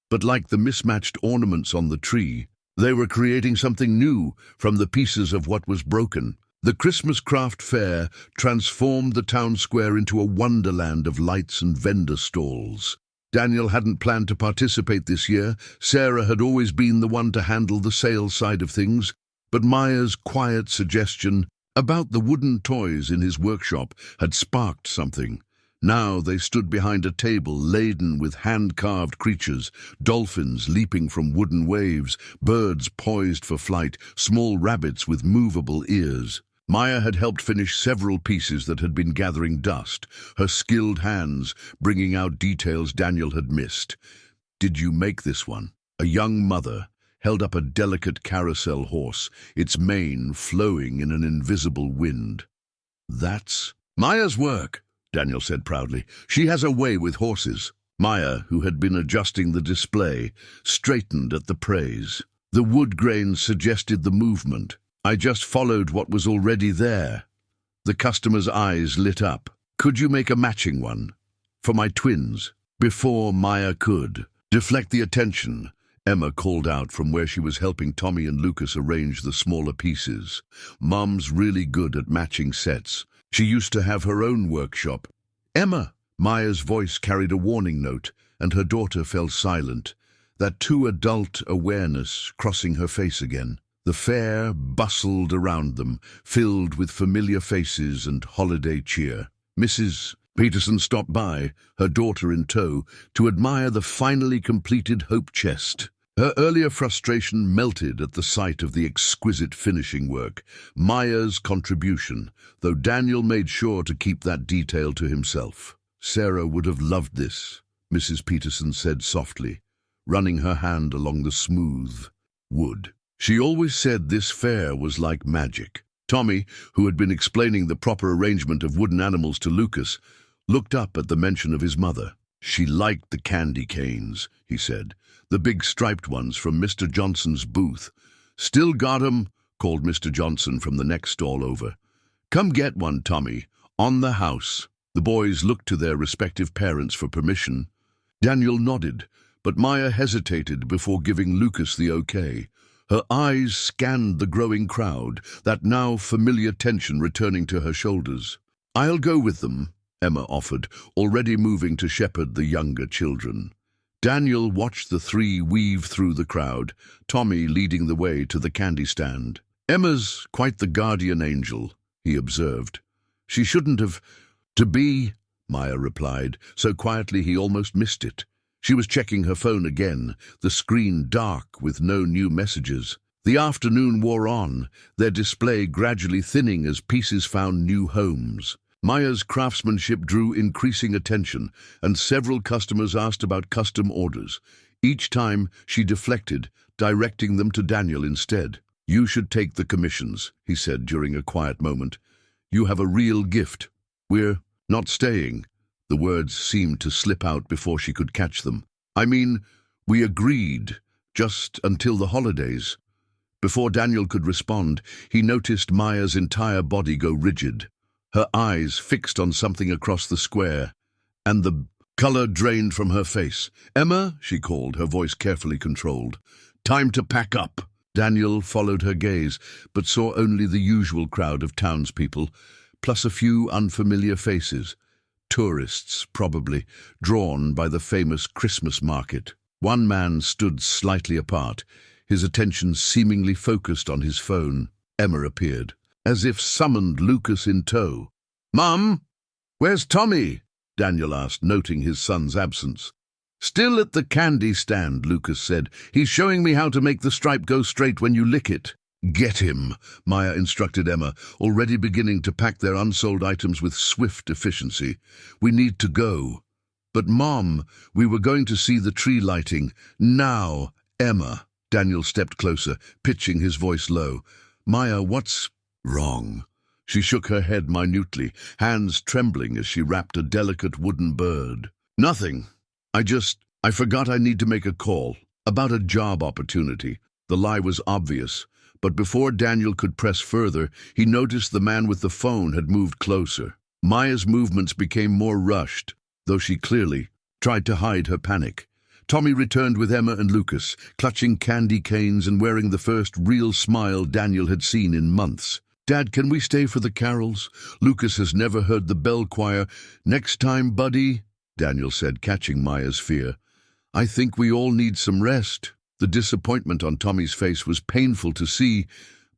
But like the mismatched ornaments on the tree, they were creating something new from the pieces of what was broken. The Christmas craft fair transformed the town square into a wonderland of lights and vendor stalls. Daniel hadn't planned to participate this year. Sarah had always been the one to handle the sales side of things, but Maya's quiet suggestion about the wooden toys in his workshop had sparked something. Now they stood behind a table laden with hand-carved creatures, dolphins leaping from wooden waves, birds poised for flight, small rabbits with movable ears. Maya had helped finish several pieces that had been gathering dust, her skilled hands bringing out details Daniel had missed. "Did you make this one?" A young mother held up a delicate carousel horse, its mane flowing in an invisible wind. "That's Maya's work," Daniel said proudly. "She has a way with horses." Maya, who had been adjusting the display, straightened at the praise. "The wood grains suggested the movement. I just followed what was already there." The customer's eyes lit up. "Could you make a matching one? For my twins?" Before Maya could deflect the attention, Emma called out from where she was helping Tommy and Lucas arrange the smaller pieces. "Mum's really good at matching sets. She used to have her own workshop." "Emma!" Maya's voice carried a warning note, and her daughter fell silent, that too adult awareness crossing her face again. The fair bustled around them, filled with familiar faces and holiday cheer. Mrs. Peterson stopped by, her daughter in tow, to admire the finally completed hope chest. Her earlier frustration melted at the sight of the exquisite finishing work, Maya's contribution, though Daniel made sure to keep that detail to himself. "Sarah would have loved this," Mrs. Peterson said softly, running her hand along the smooth wood. "She always said this fair was like magic." Tommy, who had been explaining the proper arrangement of wooden animals to Lucas, looked up at the mention of his mother. "She liked the candy canes," he said, "the big striped ones from Mr. Johnson's booth." "Still got 'em," called Mr. Johnson from the next stall over. "Come get one, Tommy, on the house." The boys looked to their respective parents for permission. Daniel nodded, but Maya hesitated before giving Lucas the okay. Her eyes scanned the growing crowd, that now familiar tension returning to her shoulders. "I'll go with them," Emma offered, already moving to shepherd the younger children. Daniel watched the three weave through the crowd, Tommy leading the way to the candy stand. "Emma's quite the guardian angel," he observed. "She shouldn't have to be," Maya replied, so quietly he almost missed it. She was checking her phone again, the screen dark with no new messages. The afternoon wore on, their display gradually thinning as pieces found new homes. Maya's craftsmanship drew increasing attention, and several customers asked about custom orders. Each time she deflected, directing them to Daniel instead. "You should take the commissions," he said during a quiet moment. "You have a real gift." "We're not staying," The words seemed to slip out before she could catch them. I mean, we agreed, just until the holidays. Before Daniel could respond, he noticed Maya's entire body go rigid, her eyes fixed on something across the square, and the color drained from her face. "Emma," she called, her voice carefully controlled. "Time to pack up." Daniel followed her gaze, but saw only the usual crowd of townspeople, plus a few unfamiliar faces. Tourists, probably, drawn by the famous Christmas market. One man stood slightly apart, his attention seemingly focused on his phone. Emma appeared, as if summoned, Lucas in tow. "Mum, where's Tommy?" Daniel asked, noting his son's absence. "Still at the candy stand," Lucas said. "He's showing me how to make the stripe go straight when you lick it." "Get him," Maya instructed Emma, already beginning to pack their unsold items with swift efficiency. "We need to go." "But Mom, we were going to see the tree lighting. Now." "Emma." Daniel stepped closer, pitching his voice low. "Maya, what's wrong?" She shook her head minutely, hands trembling as she wrapped a delicate wooden bird. "Nothing. I forgot I need to make a call. About a job opportunity." The lie was obvious, but before Daniel could press further, he noticed the man with the phone had moved closer. Maya's movements became more rushed, though she clearly tried to hide her panic. Tommy returned with Emma and Lucas, clutching candy canes and wearing the first real smile Daniel had seen in months. "Dad, can we stay for the carols? Lucas has never heard the bell choir." "Next time, buddy," Daniel said, catching Maya's fear. "I think we all need some rest." The disappointment on Tommy's face was painful to see,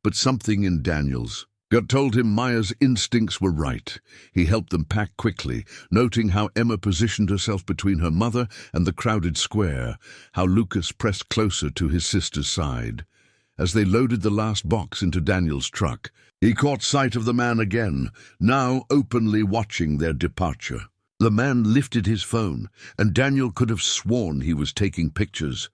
but something in Daniel's gut told him Maya's instincts were right. He helped them pack quickly, noting how Emma positioned herself between her mother and the crowded square, how Lucas pressed closer to his sister's side. As they loaded the last box into Daniel's truck, he caught sight of the man again, now openly watching their departure. The man lifted his phone, and Daniel could have sworn he was taking pictures.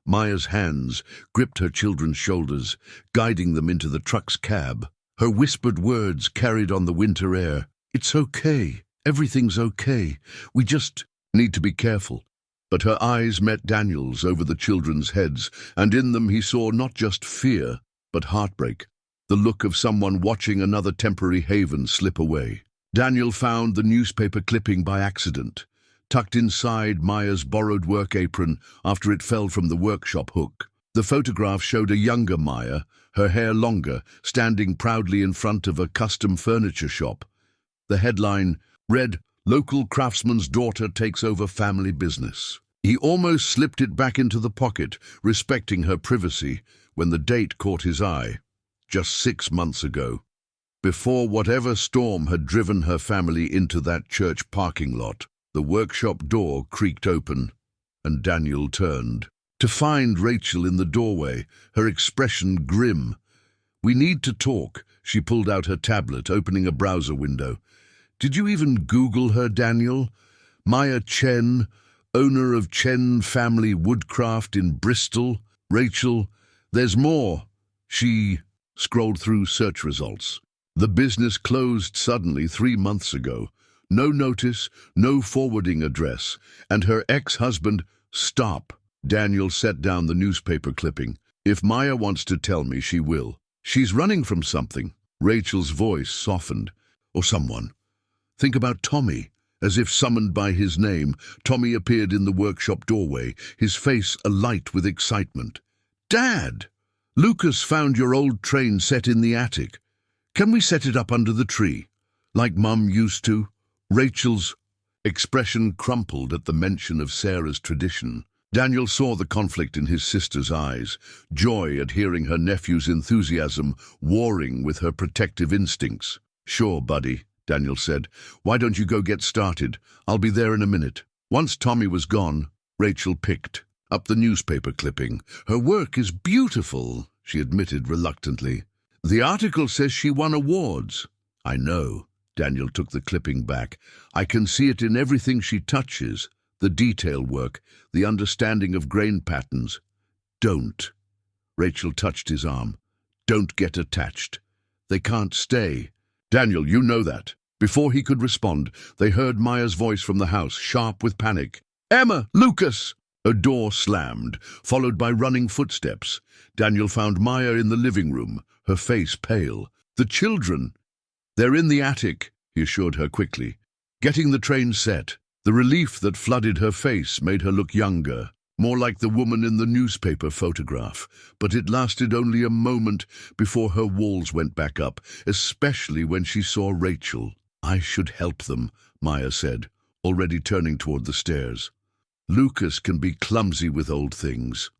Maya's hands gripped her children's shoulders, guiding them into the truck's cab. Her whispered words carried on the winter air. "It's okay. Everything's okay. We just need to be careful." But her eyes met Daniel's over the children's heads, and in them he saw not just fear, but heartbreak, the look of someone watching another temporary haven slip away. Daniel found the newspaper clipping by accident, tucked inside Maya's borrowed work apron after it fell from the workshop hook. The photograph showed a younger Maya, her hair longer, standing proudly in front of a custom furniture shop. The headline read, "Local craftsman's daughter takes over family business." He almost slipped it back into the pocket, respecting her privacy, when the date caught his eye. Just 6 months ago. Before whatever storm had driven her family into that church parking lot, the workshop door creaked open, and Daniel turned to find Rachel in the doorway, her expression grim. "We need to talk." She pulled out her tablet, opening a browser window. "Did you even Google her, Daniel? Maya Chen, owner of Chen Family Woodcraft in Bristol. Rachel, there's more." She scrolled through search results. The business closed suddenly 3 months ago. No notice, no forwarding address, and her ex-husband. "Stop." Daniel set down the newspaper clipping. "If Maya wants to tell me, she will. She's running from something." Rachel's voice softened. "Or someone. Think about Tommy." As if summoned by his name, Tommy appeared in the workshop doorway, his face alight with excitement. "Dad! Lucas found your old train set in the attic. Can we set it up under the tree, like Mum used to?" Rachel's expression crumpled at the mention of Sarah's tradition. Daniel saw the conflict in his sister's eyes, joy at hearing her nephew's enthusiasm warring with her protective instincts. "Sure, buddy," Daniel said. "Why don't you go get started? I'll be there in a minute." Once Tommy was gone, Rachel picked up the newspaper clipping. "Her work is beautiful," she admitted reluctantly. "The article says she won awards." "I know." Daniel took the clipping back. "I can see it in everything she touches. The detail work, the understanding of grain patterns." "Don't." Rachel touched his arm. "Don't get attached. They can't stay." "Daniel, you know that." Before he could respond, they heard Maya's voice from the house, sharp with panic. "Emma! Lucas!" A door slammed, followed by running footsteps. Daniel found Maya in the living room, her face pale. "The children!" "They're in the attic," he assured her quickly. "Getting the train set." The relief that flooded her face made her look younger, more like the woman in the newspaper photograph. But it lasted only a moment before her walls went back up, especially when she saw Rachel. "I should help them," Maya said, already turning toward the stairs. "Lucas can be clumsy with old things."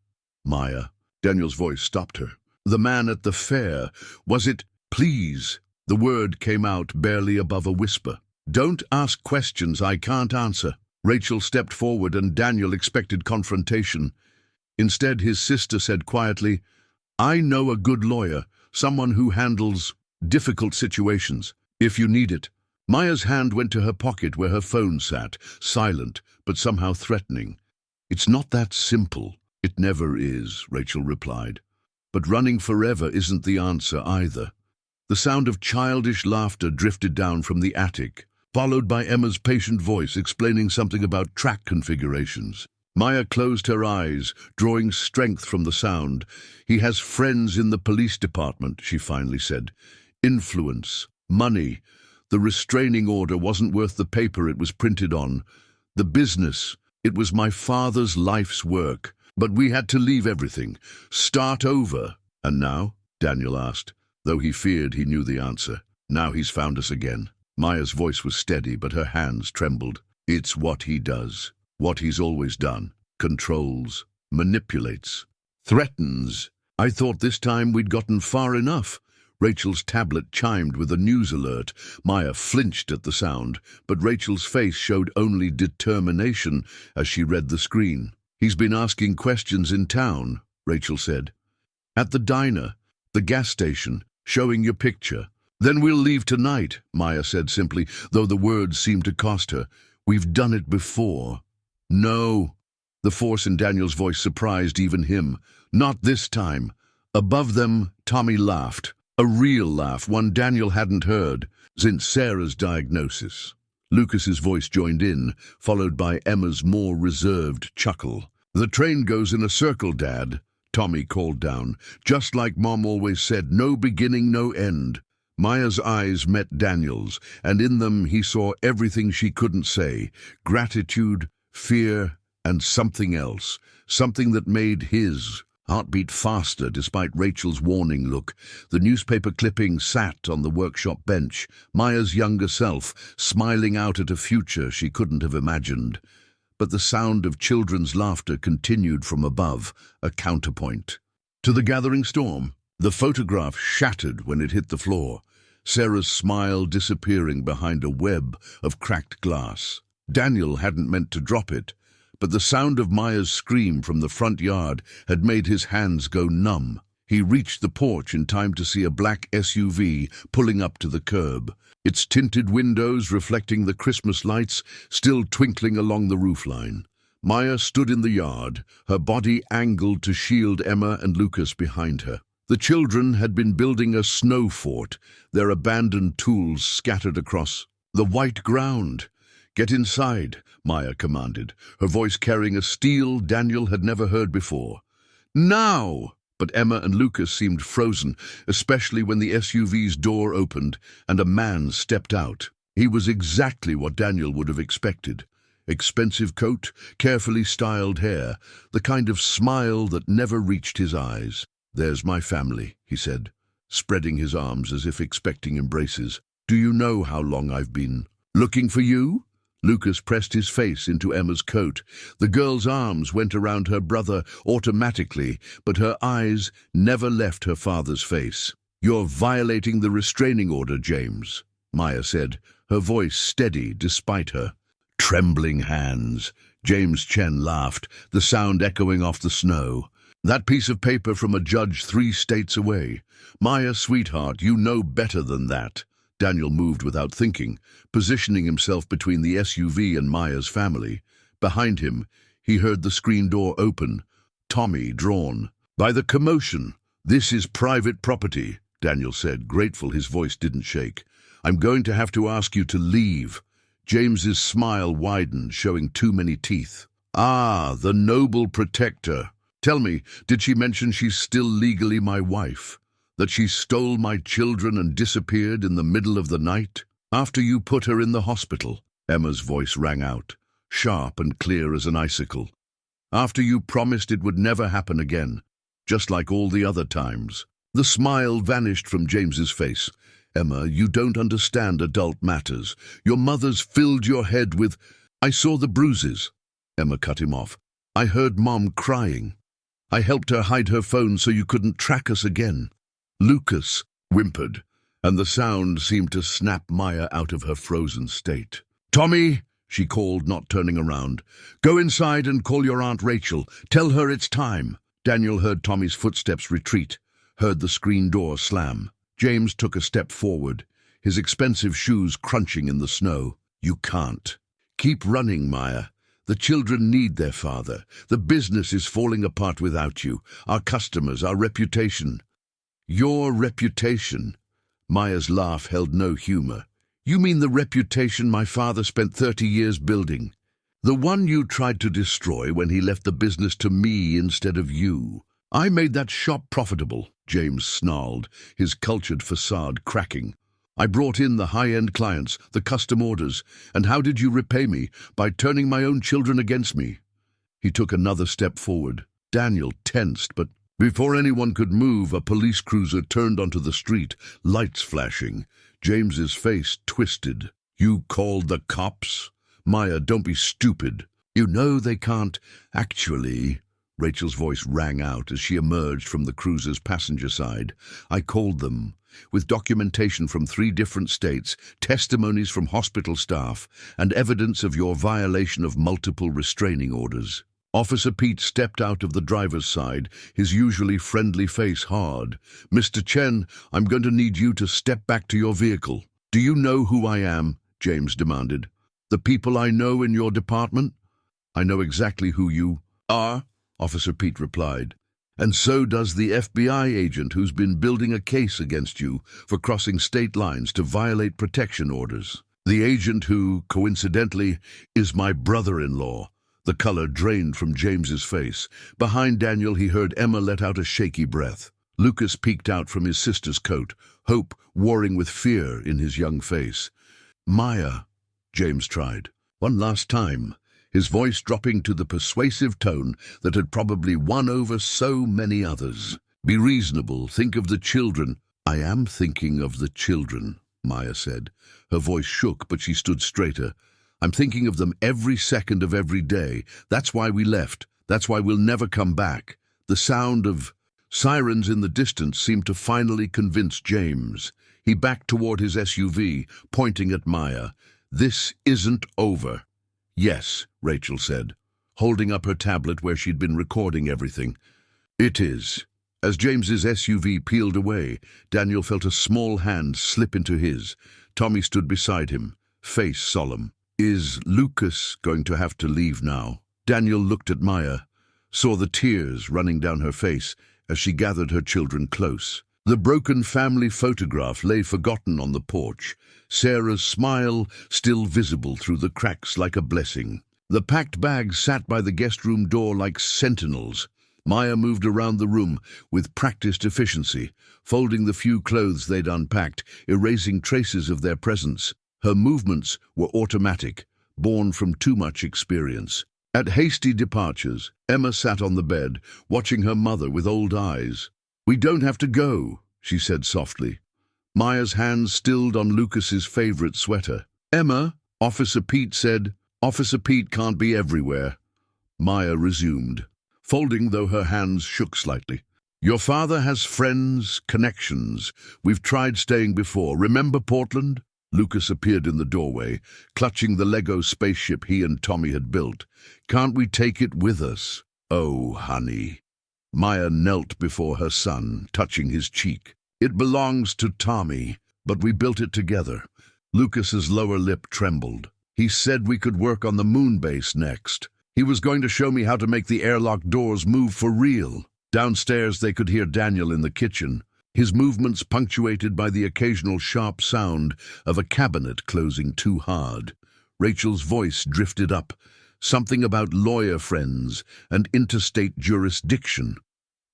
"Maya," Daniel's voice stopped her. "The man at the fair, was it—" "Please." The word came out barely above a whisper. "Don't ask questions I can't answer." Rachel stepped forward and Daniel expected confrontation. Instead, his sister said quietly, "I know a good lawyer, someone who handles difficult situations, if you need it." Maya's hand went to her pocket where her phone sat, silent but somehow threatening. "It's not that simple." "It never is," Rachel replied. "But running forever isn't the answer either." The sound of childish laughter drifted down from the attic, followed by Emma's patient voice explaining something about track configurations. Maya closed her eyes, drawing strength from the sound. "He has friends in the police department," she finally said. "Influence, money. The restraining order wasn't worth the paper it was printed on. The business, it was my father's life's work. But we had to leave everything, start over." "And now?" Daniel asked, though he feared he knew the answer. "Now he's found us again." Maya's voice was steady, but her hands trembled. "It's what he does, what he's always done. Controls, manipulates, threatens. I thought this time we'd gotten far enough." Rachel's tablet chimed with a news alert. Maya flinched at the sound, but Rachel's face showed only determination as she read the screen. "He's been asking questions in town," Rachel said. "At the diner, the gas station, showing your picture." "Then we'll leave tonight," Maya said simply, though the words seemed to cost her. "We've done it before." "No." The force in Daniel's voice surprised even him. "Not this time." Above them, Tommy laughed. A real laugh, one Daniel hadn't heard since Sarah's diagnosis. Lucas's voice joined in, followed by Emma's more reserved chuckle. "The train goes in a circle, Dad," Tommy called down. "Just like Mom always said, no beginning, no end." Maya's eyes met Daniel's, and in them he saw everything she couldn't say: gratitude, fear, and something else, something that made his heart beat faster despite Rachel's warning look. The newspaper clipping sat on the workshop bench, Maya's younger self, smiling out at a future she couldn't have imagined. But the sound of children's laughter continued from above, a counterpoint to the gathering storm. The photograph shattered when it hit the floor, Sarah's smile disappearing behind a web of cracked glass. Daniel hadn't meant to drop it, but the sound of Maya's scream from the front yard had made his hands go numb. He reached the porch in time to see a black SUV pulling up to the curb, its tinted windows reflecting the Christmas lights still twinkling along the roofline. Maya stood in the yard, her body angled to shield Emma and Lucas behind her. The children had been building a snow fort, their abandoned tools scattered across the white ground. "Get inside," Maya commanded, her voice carrying a steel Daniel had never heard before. "Now!" But Emma and Lucas seemed frozen, especially when the SUV's door opened and a man stepped out. He was exactly what Daniel would have expected. Expensive coat, carefully styled hair, the kind of smile that never reached his eyes. "There's my family," he said, spreading his arms as if expecting embraces. "Do you know how long I've been looking for you?" Lucas pressed his face into Emma's coat. The girl's arms went around her brother automatically, but her eyes never left her father's face. "You're violating the restraining order, James," Maya said, her voice steady despite her trembling hands. James Chen laughed, the sound echoing off the snow. "That piece of paper from a judge 3 states away. Maya, sweetheart, you know better than that." Daniel moved without thinking, positioning himself between the SUV and Maya's family. Behind him, he heard the screen door open, Tommy drawn. "By the commotion. This is private property," Daniel said, grateful his voice didn't shake. I'm going to have to ask you to leave." James's smile widened, showing too many teeth. "Ah, the noble protector. Tell me, did she mention she's still legally my wife? That she stole my children and disappeared in the middle of the night? After you put her in the hospital?" Emma's voice rang out, sharp and clear as an icicle. "After you promised it would never happen again, just like all the other times." The smile vanished from James's face. "Emma, you don't understand adult matters. Your mother's filled your head with—" "I saw the bruises." Emma cut him off. "I heard Mom crying. I helped her hide her phone so you couldn't track us again." Lucas whimpered, and the sound seemed to snap Maya out of her frozen state. "Tommy," she called, not turning around. "Go inside and call your Aunt Rachel. Tell her it's time." Daniel heard Tommy's footsteps retreat, heard the screen door slam. James took a step forward, his expensive shoes crunching in the snow. "You can't. Keep running, Maya. The children need their father. The business is falling apart without you. Our customers, our reputation." "Your reputation?" Maya's laugh held no humor. "You mean the reputation my father spent 30 years building? The one you tried to destroy when he left the business to me instead of you. I made that shop profitable," James snarled, his cultured facade cracking. "I brought in the high-end clients, the custom orders, and how did you repay me? By turning my own children against me." He took another step forward. Daniel tensed, but before anyone could move, a police cruiser turned onto the street, lights flashing. James's face twisted. "You called the cops? Maya, don't be stupid. You know they can't—" "Actually," Rachel's voice rang out as she emerged from the cruiser's passenger side, "I called them, with documentation from 3 different states, testimonies from hospital staff, and evidence of your violation of multiple restraining orders." Officer Pete stepped out of the driver's side, his usually friendly face hard. "Mr. Chen, I'm going to need you to step back to your vehicle." "Do you know who I am?" James demanded. "The people I know in your department?" "I know exactly who you are," Officer Pete replied. "And so does the FBI agent who's been building a case against you for crossing state lines to violate protection orders. The agent who, coincidentally, is my brother-in-law." The color drained from James's face. Behind Daniel, he heard Emma let out a shaky breath. Lucas peeked out from his sister's coat, hope warring with fear in his young face. "Maya," James tried. "One last time," his voice dropping to the persuasive tone that had probably won over so many others. "Be reasonable. Think of the children." "I am thinking of the children," Maya said. Her voice shook, but she stood straighter. "I'm thinking of them every second of every day. That's why we left. That's why we'll never come back." The sound of sirens in the distance seemed to finally convince James. He backed toward his SUV, pointing at Maya. "This isn't over." "Yes," Rachel said, holding up her tablet where she'd been recording everything. "It is." As James's SUV peeled away, Daniel felt a small hand slip into his. Tommy stood beside him, face solemn. "Is Lucas going to have to leave now?" Daniel looked at Maya, saw the tears running down her face as she gathered her children close. The broken family photograph lay forgotten on the porch, Sarah's smile still visible through the cracks like a blessing. The packed bags sat by the guest room door like sentinels. Maya moved around the room with practiced efficiency, folding the few clothes they'd unpacked, erasing traces of their presence. Her movements were automatic, born from too much experience. At hasty departures, Emma sat on the bed, watching her mother with old eyes. "We don't have to go," she said softly. Maya's hands stilled on Lucas's favorite sweater. "Emma," Officer Pete said. "Officer Pete can't be everywhere." Maya resumed, folding though her hands shook slightly. "Your father has friends, connections. We've tried staying before. Remember Portland?" Lucas appeared in the doorway, clutching the Lego spaceship he and Tommy had built. "Can't we take it with us?" "Oh, honey." Maya knelt before her son, touching his cheek. "It belongs to Tommy, but we built it together." Lucas's lower lip trembled. "He said we could work on the moon base next. He was going to show me how to make the airlock doors move for real." Downstairs they could hear Daniel in the kitchen. his movements punctuated by the occasional sharp sound of a cabinet closing too hard. Rachel's voice drifted up, something about lawyer friends and interstate jurisdiction.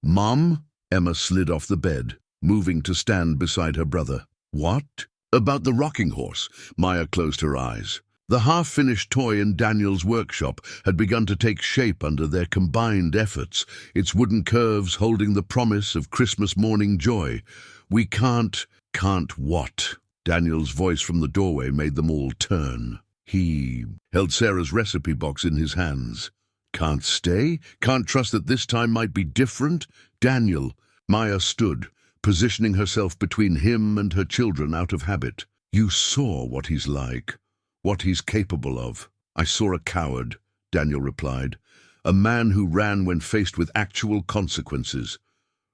"Mom?" Emma slid off the bed, moving to stand beside her brother. "What?" "About the rocking horse." Maya closed her eyes. The half-finished toy in Daniel's workshop had begun to take shape under their combined efforts, its wooden curves holding the promise of Christmas morning joy. "We can't..." "Can't what?" Daniel's voice from the doorway made them all turn. He held Sarah's recipe box in his hands. "Can't stay? Can't trust that this time might be different?" "Daniel." Maya stood, positioning herself between him and her children out of habit. "You saw what he's like, what he's capable of." "I saw a coward," Daniel replied. "A man who ran when faced with actual consequences."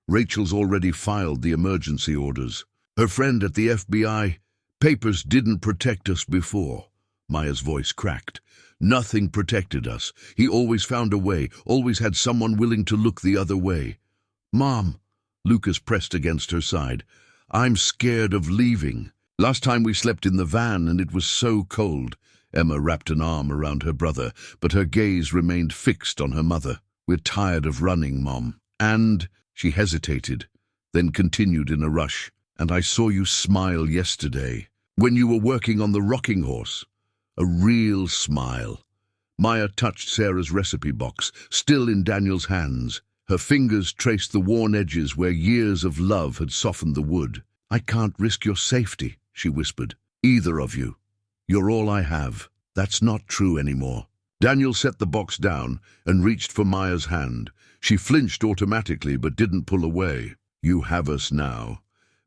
Rachel's already filed the emergency orders. Her friend at the FBI. "Papers didn't protect us before." Maya's voice cracked. "Nothing protected us. He always found a way, always had someone willing to look the other way." "Mom," Lucas pressed against her side, "I'm scared of leaving. Last time we slept in the van and it was so cold." Emma wrapped an arm around her brother, but her gaze remained fixed on her mother. "We're tired of running, Mom. And..." She hesitated, then continued in a rush. "And I saw you smile yesterday, when you were working on the rocking horse. A real smile." Maya touched Sarah's recipe box, still in Daniel's hands. Her fingers traced the worn edges where years of love had softened the wood. "I can't risk your safety," she whispered. "Either of you. You're all I have." "That's not true anymore." Daniel set the box down and reached for Maya's hand. She flinched automatically but didn't pull away. "You have us now.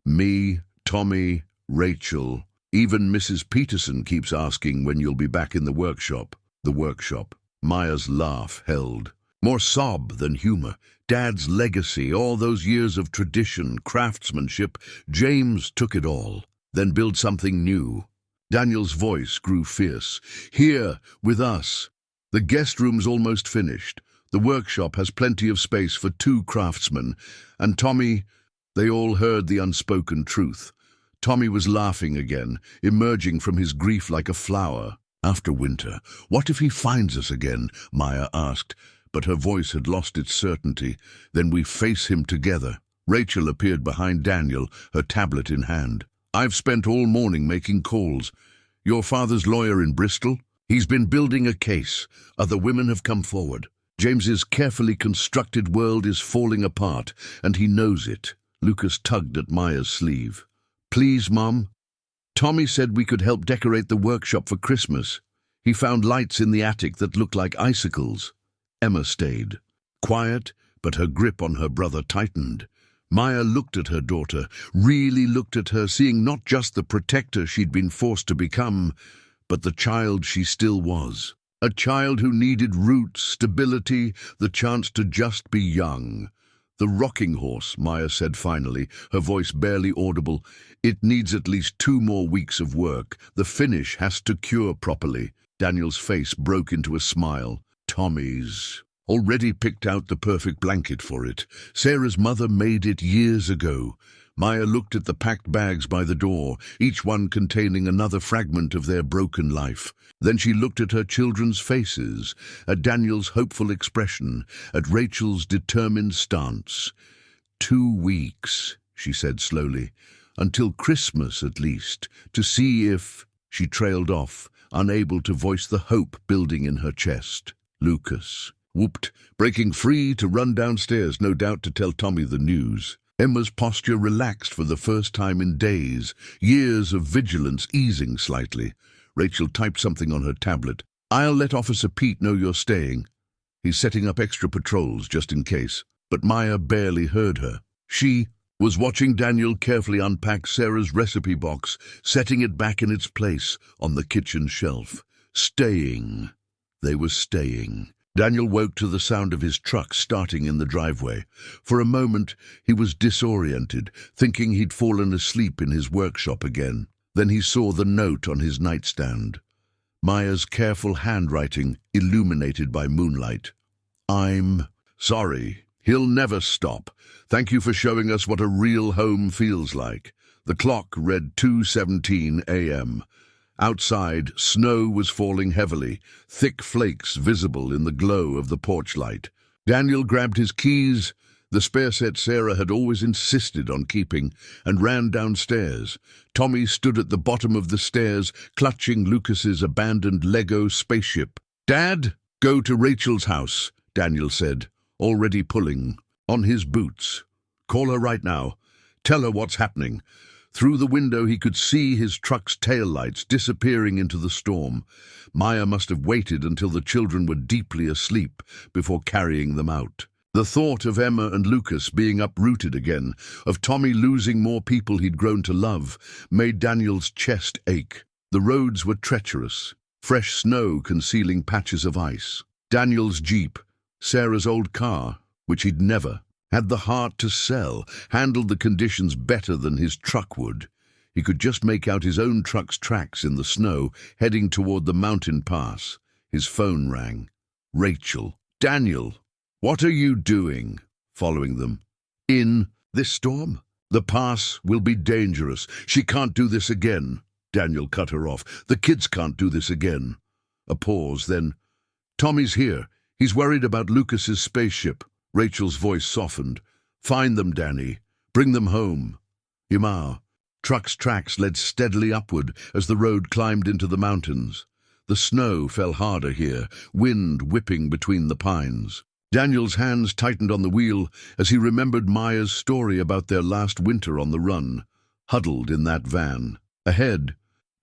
Me, Tommy, Rachel. Even Mrs. Peterson keeps asking when you'll be back in the workshop." The workshop. Maya's laugh held. More sob than humor. Dad's legacy, all those years of tradition, craftsmanship. James took it all, then built something new. Daniel's voice grew fierce. "Here, with us. The guest room's almost finished. The workshop has plenty of space for 2 craftsmen. And Tommy..." They all heard the unspoken truth. Tommy was laughing again, emerging from his grief like a flower. "After winter, what if he finds us again?" Maya asked, but her voice had lost its certainty. "Then we face him together." Rachel appeared behind Daniel, her tablet in hand. "I've spent all morning making calls. Your father's lawyer in Bristol? He's been building a case. Other women have come forward. James's carefully constructed world is falling apart, and he knows it." Lucas tugged at Maya's sleeve. "Please, Mom. Tommy said we could help decorate the workshop for Christmas. He found lights in the attic that looked like icicles." Emma stayed, quiet, but her grip on her brother tightened. Maya looked at her daughter, really looked at her, seeing not just the protector she'd been forced to become, but the child she still was. A child who needed roots, stability, the chance to just be young. "The rocking horse," Maya said finally, her voice barely audible. "It needs at least 2 more weeks of work. The finish has to cure properly." Daniel's face broke into a smile. "Tommy's already picked out the perfect blanket for it. Sarah's mother made it years ago." Maya looked at the packed bags by the door, each one containing another fragment of their broken life. Then she looked at her children's faces, at Daniel's hopeful expression, at Rachel's determined stance. 2 weeks, she said slowly, "until Christmas at least, to see if..." She trailed off, unable to voice the hope building in her chest. Lucas whooped, breaking free to run downstairs, no doubt to tell Tommy the news. Emma's posture relaxed for the first time in days, years of vigilance easing slightly. Rachel typed something on her tablet. "I'll let Officer Pete know you're staying. He's setting up extra patrols just in case." But Maya barely heard her. She was watching Daniel carefully unpack Sarah's recipe box, setting it back in its place on the kitchen shelf. Staying. They were staying. Daniel woke to the sound of his truck starting in the driveway. For a moment, he was disoriented, thinking he'd fallen asleep in his workshop again. Then he saw the note on his nightstand. Maya's careful handwriting illuminated by moonlight. "I'm sorry," He'll never stop. Thank you for showing us what a real home feels like. The clock read 2:17 a.m. Outside, snow was falling heavily, thick flakes visible in the glow of the porch light. Daniel grabbed his keys, the spare set Sarah had always insisted on keeping, and ran downstairs. Tommy stood at the bottom of the stairs, clutching Lucas's abandoned Lego spaceship. "Dad, go to Rachel's house," Daniel said, already pulling on his boots. "Call her right now. Tell her what's happening." Through the window he could see his truck's taillights disappearing into the storm. Maya must have waited until the children were deeply asleep before carrying them out. The thought of Emma and Lucas being uprooted again, of Tommy losing more people he'd grown to love, made Daniel's chest ache. The roads were treacherous, fresh snow concealing patches of ice. Daniel's Jeep, Sarah's old car, which he'd never had the heart to sell, handled the conditions better than his truck would. He could just make out his own truck's tracks in the snow, heading toward the mountain pass. His phone rang. Rachel. "Daniel, what are you doing?" Following them. "In this storm? The pass will be dangerous. She can't do this again." Daniel cut her off. "The kids can't do this again." A pause, then, "Tommy's here. He's worried about Lucas's spaceship." Rachel's voice softened. "Find them, Danny. Bring them home." Yamau. Truck's tracks led steadily upward as the road climbed into the mountains. The snow fell harder here, wind whipping between the pines. Daniel's hands tightened on the wheel as he remembered Maya's story about their last winter on the run, huddled in that van. Ahead,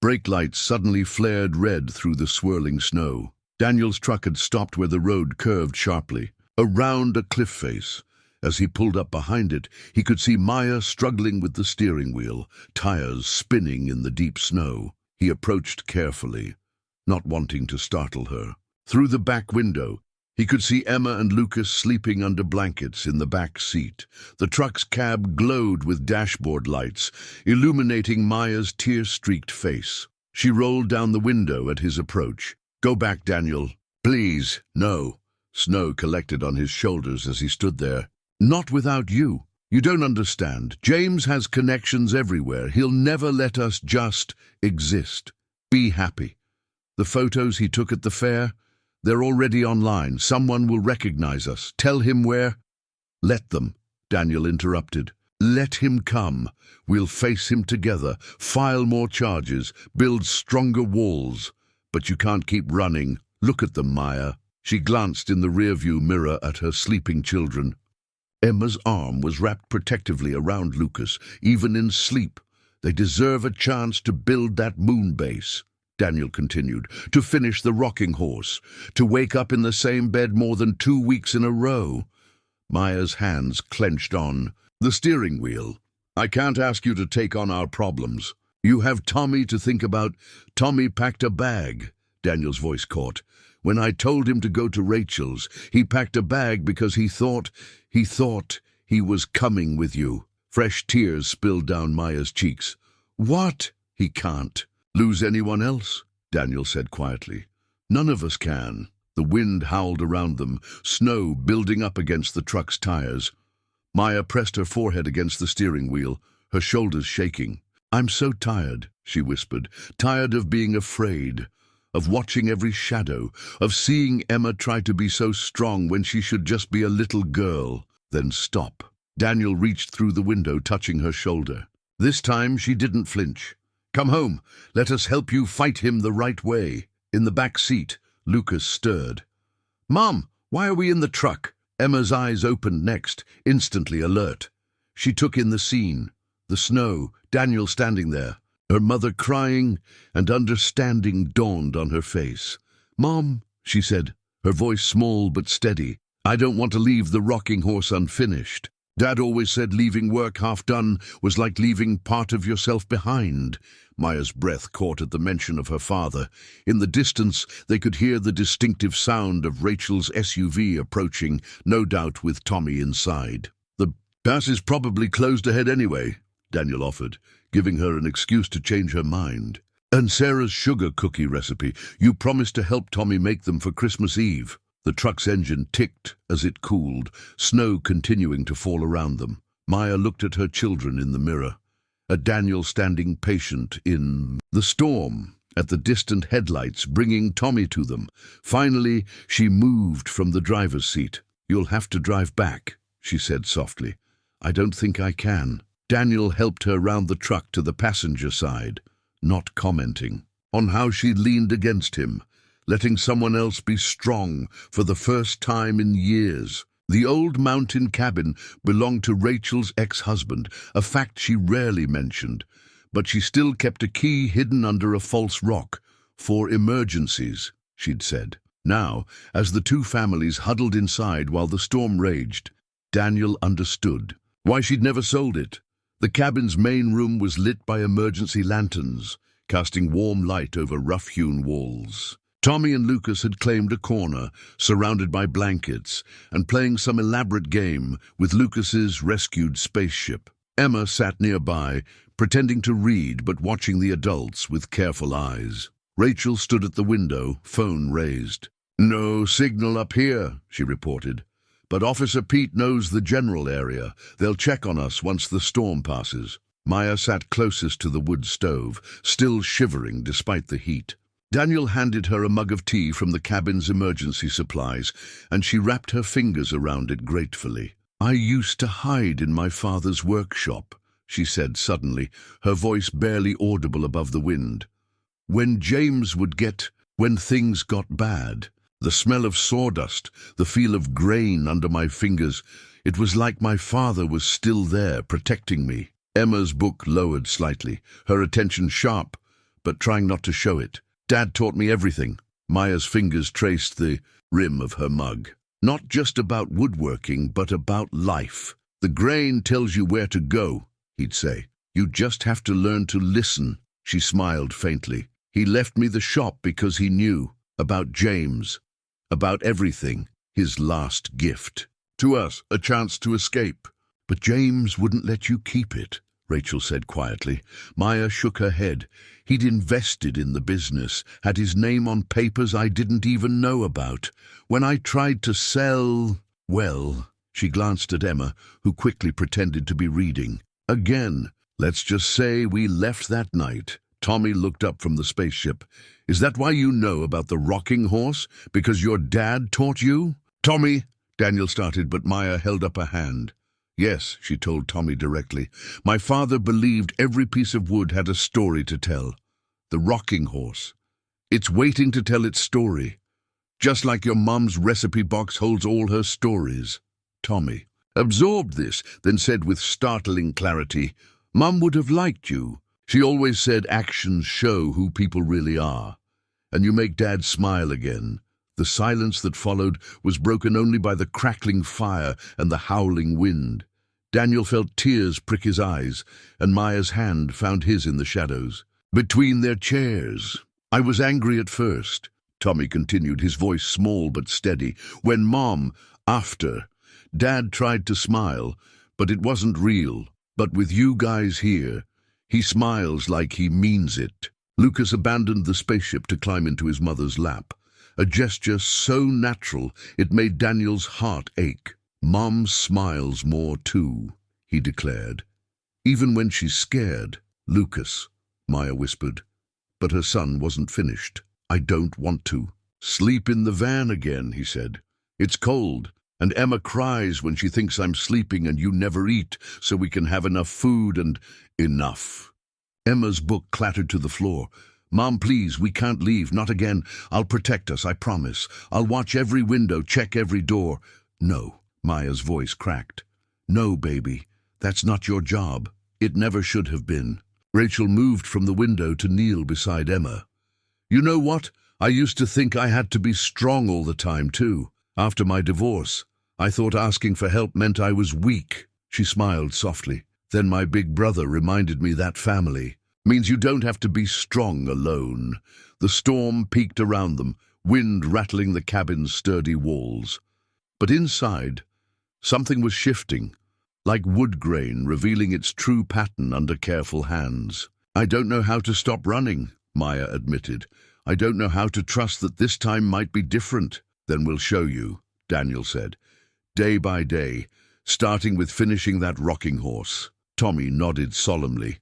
brake lights suddenly flared red through the swirling snow. Daniel's truck had stopped where the road curved sharply, around a cliff face. As he pulled up behind it, he could see Maya struggling with the steering wheel, tires spinning in the deep snow. He approached carefully, not wanting to startle her. Through the back window, he could see Emma and Lucas sleeping under blankets in the back seat. The truck's cab glowed with dashboard lights, illuminating Maya's tear-streaked face. She rolled down the window at his approach. "Go back, Daniel. Please, no." Snow collected on his shoulders as he stood there. "Not without you. You don't understand. James has connections everywhere. He'll never let us just exist. Be happy. The photos he took at the fair, they're already online. Someone will recognize us. Tell him where." "Let them," Daniel interrupted. "Let him come. We'll face him together, file more charges, build stronger walls. But you can't keep running. Look at them, Maya." She glanced in the rearview mirror at her sleeping children. Emma's arm was wrapped protectively around Lucas, even in sleep. "They deserve a chance to build that moon base," Daniel continued, "to finish the rocking horse, to wake up in the same bed more than 2 weeks in a row." Maya's hands clenched on the steering wheel. "I can't ask you to take on our problems. You have Tommy to think about." "Tommy packed a bag," Daniel's voice caught. "When I told him to go to Rachel's, he packed a bag because he thought he was coming with you." Fresh tears spilled down Maya's cheeks. "What?" "He can't lose anyone else," Daniel said quietly. "None of us can." The wind howled around them, snow building up against the truck's tires. Maya pressed her forehead against the steering wheel, her shoulders shaking. "I'm so tired," she whispered, "tired of being afraid, of watching every shadow, of seeing Emma try to be so strong when she should just be a little girl." Then stop. Daniel reached through the window, touching her shoulder. This time she didn't flinch. "Come home. Let us help you fight him the right way." In the back seat, Lucas stirred. "Mom, why are we in the truck?" Emma's eyes opened next, instantly alert. She took in the scene, the snow, Daniel standing there. Her mother crying, and understanding dawned on her face. "Mom," she said, her voice small but steady, "I don't want to leave the rocking horse unfinished. Dad always said leaving work half done was like leaving part of yourself behind." Maya's breath caught at the mention of her father. In the distance, they could hear the distinctive sound of Rachel's SUV approaching, no doubt with Tommy inside. "The pass is probably closed ahead anyway," Daniel offered, giving her an excuse to change her mind. "And Sarah's sugar cookie recipe. You promised to help Tommy make them for Christmas Eve." The truck's engine ticked as it cooled, snow continuing to fall around them. Maya looked at her children in the mirror, at Daniel standing patient in the storm, at the distant headlights bringing Tommy to them. Finally, she moved from the driver's seat. "You'll have to drive back," she said softly. "I don't think I can." Daniel helped her round the truck to the passenger side, not commenting on how she leaned against him, letting someone else be strong for the first time in years. The old mountain cabin belonged to Rachel's ex-husband, a fact she rarely mentioned, but she still kept a key hidden under a false rock, "for emergencies," she'd said. Now, as the two families huddled inside while the storm raged, Daniel understood why she'd never sold it. The cabin's main room was lit by emergency lanterns, casting warm light over rough-hewn walls. Tommy and Lucas had claimed a corner, surrounded by blankets, and playing some elaborate game with Lucas's rescued spaceship. Emma sat nearby, pretending to read but watching the adults with careful eyes. Rachel stood at the window, phone raised. "No signal up here," she reported. "But Officer Pete knows the general area. They'll check on us once the storm passes." Maya sat closest to the wood stove, still shivering despite the heat. Daniel handed her a mug of tea from the cabin's emergency supplies, and she wrapped her fingers around it gratefully. "I used to hide in my father's workshop," she said suddenly, her voice barely audible above the wind. "When things got bad, the smell of sawdust, the feel of grain under my fingers, it was like my father was still there, protecting me." Emma's book lowered slightly, her attention sharp, but trying not to show it. "Dad taught me everything." Maya's fingers traced the rim of her mug. "Not just about woodworking, but about life. The grain tells you where to go," he'd say. "You just have to learn to listen." She smiled faintly. "He left me the shop because he knew about James, about everything, his last gift. To us, a chance to escape." "But James wouldn't let you keep it," Rachel said quietly. Maya shook her head. "He'd invested in the business, had his name on papers I didn't even know about. When I tried to sell, well," she glanced at Emma, who quickly pretended to be reading. "Again, let's just say we left that night." Tommy looked up from the spaceship. "Is that why you know about the rocking horse? Because your dad taught you?" "Tommy," Daniel started, but Maya held up a hand. "Yes," she told Tommy directly. "My father believed every piece of wood had a story to tell. The rocking horse. It's waiting to tell its story. Just like your mum's recipe box holds all her stories." Tommy absorbed this, then said with startling clarity, "Mum would have liked you. She always said actions show who people really are. And you make Dad smile again." The silence that followed was broken only by the crackling fire and the howling wind. Daniel felt tears prick his eyes, and Maya's hand found his in the shadows. "Between their chairs. I was angry at first," Tommy continued, his voice small but steady. "When Mom, after, Dad tried to smile, but it wasn't real. But with you guys here, he smiles like he means it." Lucas abandoned the spaceship to climb into his mother's lap, a gesture so natural it made Daniel's heart ache. "Mom smiles more too," he declared. "Even when she's scared." "Lucas," Maya whispered, but her son wasn't finished. "I don't want to." "Sleep in the van again," he said. "It's cold, and Emma cries when she thinks I'm sleeping and you never eat so we can have enough food and—" "Enough." Emma's book clattered to the floor. "Mom, please, we can't leave, not again. I'll protect us, I promise. I'll watch every window, check every door." "No," Maya's voice cracked. "No, baby, that's not your job. It never should have been." Rachel moved from the window to kneel beside Emma. "You know what? I used to think I had to be strong all the time, too. After my divorce, I thought asking for help meant I was weak." She smiled softly. "Then my big brother reminded me that family means you don't have to be strong alone." The storm peaked around them, wind rattling the cabin's sturdy walls. But inside, something was shifting, like wood grain revealing its true pattern under careful hands. "I don't know how to stop running," Maya admitted. "I don't know how to trust that this time might be different." Then we'll show you, Daniel said. Day by day, starting with finishing that rocking horse. Tommy nodded solemnly.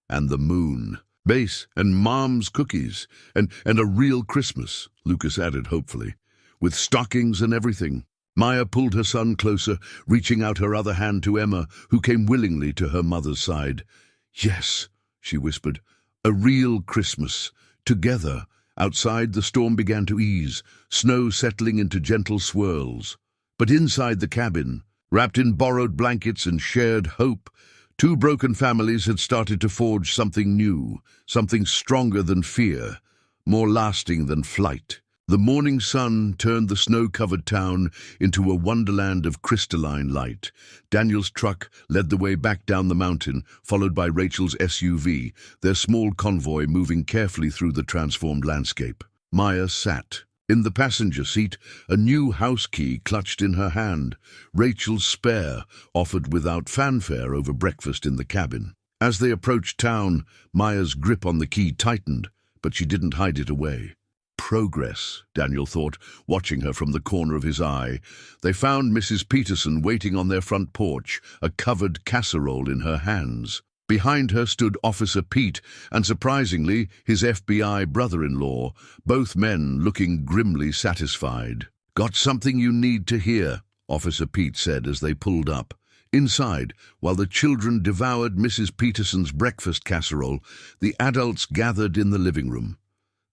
And the moon. Base and Mom's cookies. And a real Christmas, Lucas added hopefully. With stockings and everything. Maya pulled her son closer, reaching out her other hand to Emma, who came willingly to her mother's side. Yes, she whispered. A real Christmas. Together. Outside, the storm began to ease, snow settling into gentle swirls. But inside the cabin, wrapped in borrowed blankets and shared hope, two broken families had started to forge something new, something stronger than fear, more lasting than flight. The morning sun turned the snow-covered town into a wonderland of crystalline light. Daniel's truck led the way back down the mountain, followed by Rachel's SUV, their small convoy moving carefully through the transformed landscape. Maya sat. In the passenger seat, a new house key clutched in her hand, Rachel's spare, offered without fanfare over breakfast in the cabin. As they approached town, Maya's grip on the key tightened, but she didn't hide it away. Progress, Daniel thought, watching her from the corner of his eye. They found Mrs. Peterson waiting on their front porch, a covered casserole in her hands. Behind her stood Officer Pete and, surprisingly, his FBI brother-in-law, both men looking grimly satisfied. "Got something you need to hear," Officer Pete said as they pulled up. Inside, while the children devoured Mrs. Peterson's breakfast casserole, the adults gathered in the living room.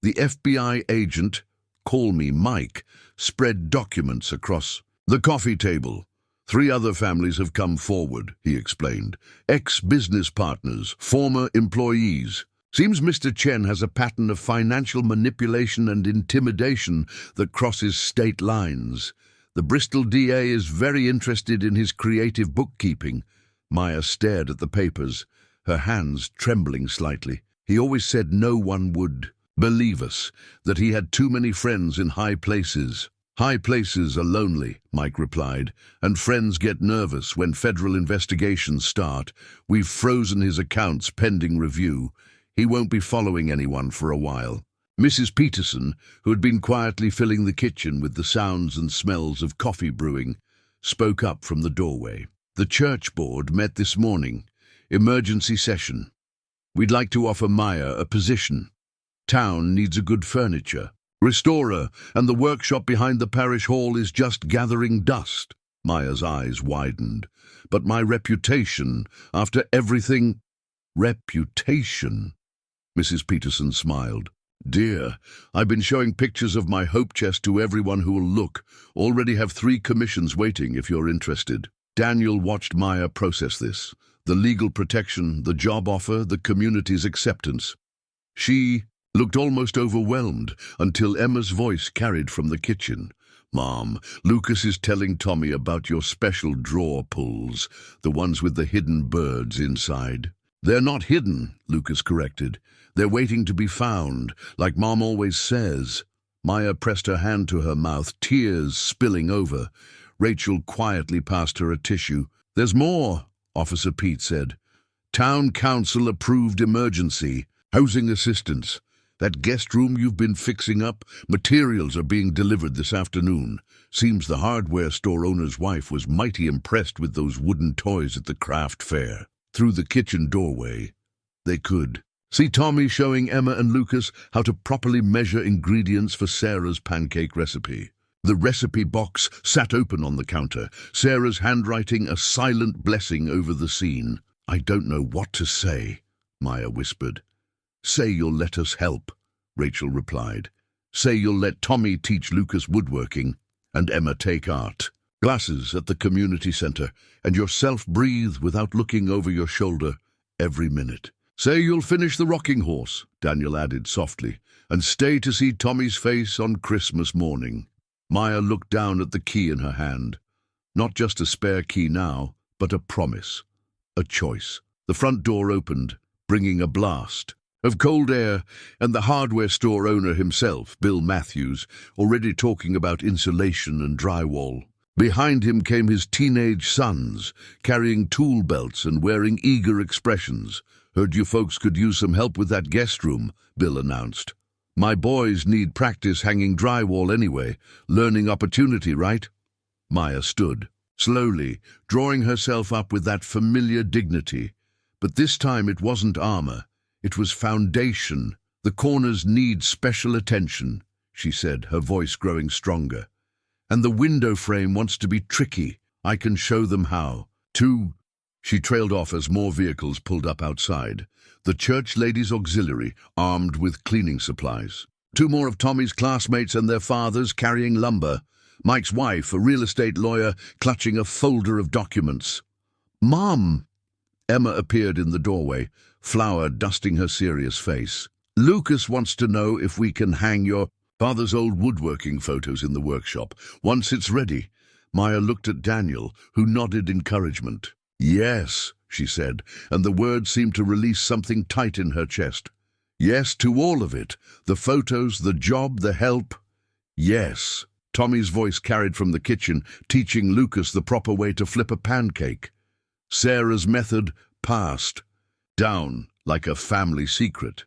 The FBI agent, call me Mike, spread documents across the coffee table. 3 other families have come forward, he explained. Ex-business partners, former employees. Seems Mr. Chen has a pattern of financial manipulation and intimidation that crosses state lines. The Bristol DA is very interested in his creative bookkeeping. Maya stared at the papers, her hands trembling slightly. He always said no one would believe us, that he had too many friends in high places. High places are lonely, Mike replied, and friends get nervous when federal investigations start. We've frozen his accounts pending review. He won't be following anyone for a while. Mrs. Peterson, who had been quietly filling the kitchen with the sounds and smells of coffee brewing, spoke up from the doorway. The church board met this morning. Emergency session. We'd like to offer Maya a position. Town needs a good furniture restorer, and the workshop behind the parish hall is just gathering dust. Maya's eyes widened. But my reputation, after everything... Reputation? Mrs. Peterson smiled. Dear, I've been showing pictures of my hope chest to everyone who will look. Already have 3 commissions waiting if you're interested. Daniel watched Maya process this. The legal protection, the job offer, the community's acceptance. She looked almost overwhelmed until Emma's voice carried from the kitchen. Mom, Lucas is telling Tommy about your special drawer pulls, the ones with the hidden birds inside. They're not hidden, Lucas corrected. They're waiting to be found, like Mom always says. Maya pressed her hand to her mouth, tears spilling over. Rachel quietly passed her a tissue. There's more, Officer Pete said. Town Council approved emergency. Housing assistance. That guest room you've been fixing up, materials are being delivered this afternoon. Seems the hardware store owner's wife was mighty impressed with those wooden toys at the craft fair. Through the kitchen doorway, they could see Tommy showing Emma and Lucas how to properly measure ingredients for Sarah's pancake recipe. The recipe box sat open on the counter, Sarah's handwriting a silent blessing over the scene. I don't know what to say, Maya whispered. Say you'll let us help, Rachel replied. Say you'll let Tommy teach Lucas woodworking and Emma take art. Glasses at the community center, and yourself breathe without looking over your shoulder every minute. Say you'll finish the rocking horse, Daniel added softly, and stay to see Tommy's face on Christmas morning. Maya looked down at the key in her hand. Not just a spare key now, but a promise, a choice. The front door opened, bringing a blast of cold air, and the hardware store owner himself, Bill Matthews, already talking about insulation and drywall. Behind him came his teenage sons, carrying tool belts and wearing eager expressions. Heard you folks could use some help with that guest room, Bill announced. My boys need practice hanging drywall anyway. Learning opportunity, right? Maya stood, slowly, drawing herself up with that familiar dignity. But this time it wasn't armor. It was foundation. The corners need special attention, she said, her voice growing stronger. And the window frame wants to be tricky. I can show them how. She trailed off as more vehicles pulled up outside. The church ladies' auxiliary, armed with cleaning supplies. 2 more of Tommy's classmates and their fathers carrying lumber. Mike's wife, a real estate lawyer, clutching a folder of documents. Mom! Emma appeared in the doorway, flour dusting her serious face. Lucas wants to know if we can hang your father's old woodworking photos in the workshop. Once it's ready. Maya looked at Daniel, who nodded encouragement. Yes, she said, and the words seemed to release something tight in her chest. Yes to all of it. The photos, the job, the help. Yes. Tommy's voice carried from the kitchen, teaching Lucas the proper way to flip a pancake. Sarah's method passed down like a family secret.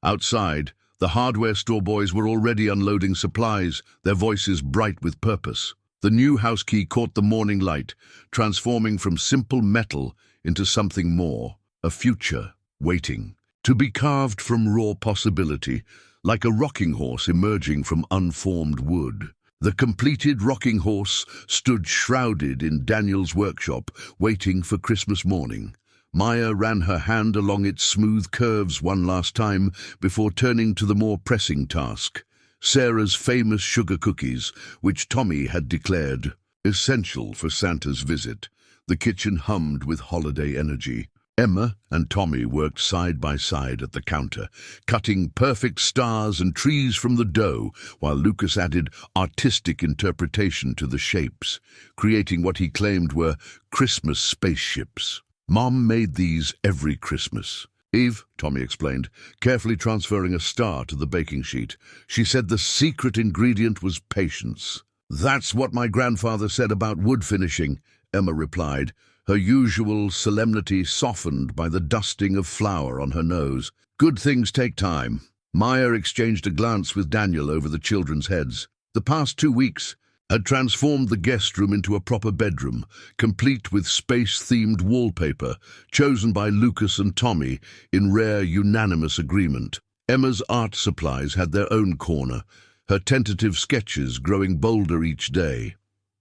Outside, the hardware store boys were already unloading supplies, their voices bright with purpose. The new house key caught the morning light, transforming from simple metal into something more, a future waiting, to be carved from raw possibility, like a rocking horse emerging from unformed wood. The completed rocking horse stood shrouded in Daniel's workshop, waiting for Christmas morning. Maya ran her hand along its smooth curves one last time before turning to the more pressing task. Sarah's famous sugar cookies, which Tommy had declared essential for Santa's visit. The kitchen hummed with holiday energy. Emma and Tommy worked side by side at the counter, cutting perfect stars and trees from the dough, while Lucas added artistic interpretation to the shapes, creating what he claimed were Christmas spaceships. Mom made these every Christmas. Eve, Tommy explained, carefully transferring a star to the baking sheet. She said the secret ingredient was patience. That's what my grandfather said about wood finishing, Emma replied, her usual solemnity softened by the dusting of flour on her nose. Good things take time. Maya exchanged a glance with Daniel over the children's heads. The past 2 weeks had transformed the guest room into a proper bedroom, complete with space-themed wallpaper, chosen by Lucas and Tommy in rare unanimous agreement. Emma's art supplies had their own corner, her tentative sketches growing bolder each day.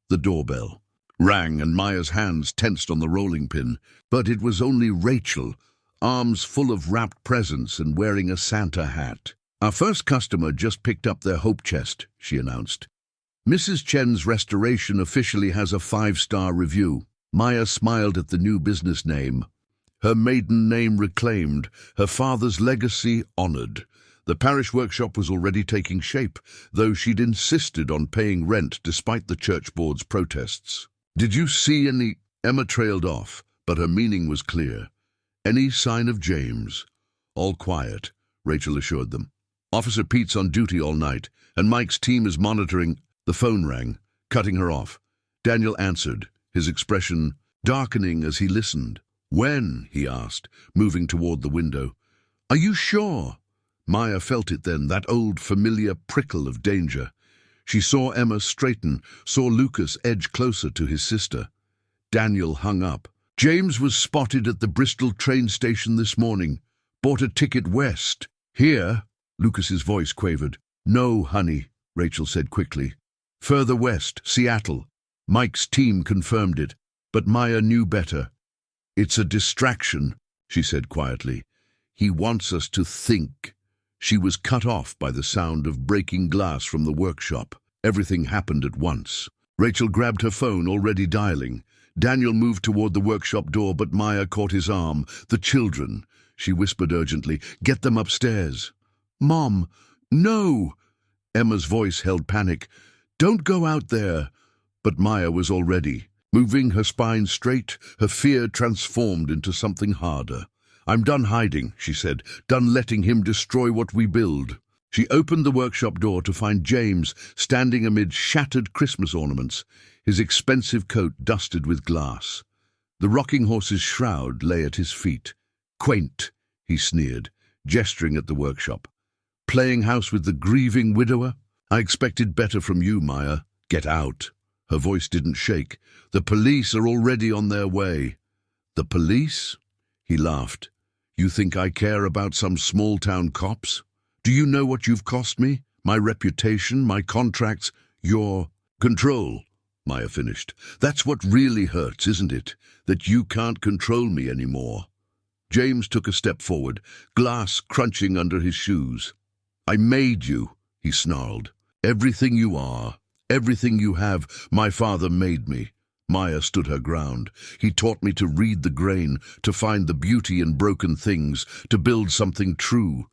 The doorbell rang and Maya's hands tensed on the rolling pin, but it was only Rachel, arms full of wrapped presents and wearing a Santa hat. Our first customer just picked up their hope chest, she announced. Mrs. Chen's restoration officially has a 5-star review. Maya smiled at the new business name. Her maiden name reclaimed, her father's legacy honored. The parish workshop was already taking shape, though she'd insisted on paying rent despite the church board's protests. Did you see any? Emma trailed off, but her meaning was clear. Any sign of James? All quiet, Rachel assured them. Officer Pete's on duty all night, and Mike's team is monitoring. The phone rang, cutting her off. Daniel answered, his expression darkening as he listened. When? He asked, moving toward the window. Are you sure? Maya felt it then, that old familiar prickle of danger. She saw Emma straighten, saw Lucas edge closer to his sister. Daniel hung up. James was spotted at the Bristol train station this morning. Bought a ticket west. Here? Lucas's voice quavered. No, honey, Rachel said quickly. Further west, Seattle. Mike's team confirmed it, but Maya knew better. It's a distraction, she said quietly. He wants us to think. She was cut off by the sound of breaking glass from the workshop. Everything happened at once. Rachel grabbed her phone, already dialing. Daniel moved toward the workshop door, but Maya caught his arm. The children, she whispered urgently. Get them upstairs. Mom, no! Emma's voice held panic. Don't go out there. But Maya was already. Moving her spine straight, her fear transformed into something harder. I'm done hiding, she said, done letting him destroy what we build. She opened the workshop door to find James standing amid shattered Christmas ornaments, his expensive coat dusted with glass. The rocking horse's shroud lay at his feet. Quaint, he sneered, gesturing at the workshop. playing house with the grieving widower? I expected better from you, Maya. Get out." Her voice didn't shake. "The police are already on their way." "The police?" He laughed. "You think I care about some small-town cops? Do you know what you've cost me? My reputation, my contracts, your control," Maya finished. "That's what really hurts, isn't it? That you can't control me anymore." James took a step forward, glass crunching under his shoes. "I made you," he snarled. "Everything you are, everything you have, my father made me." Maya stood her ground. "He taught me to read the grain, to find the beauty in broken things, to build something true.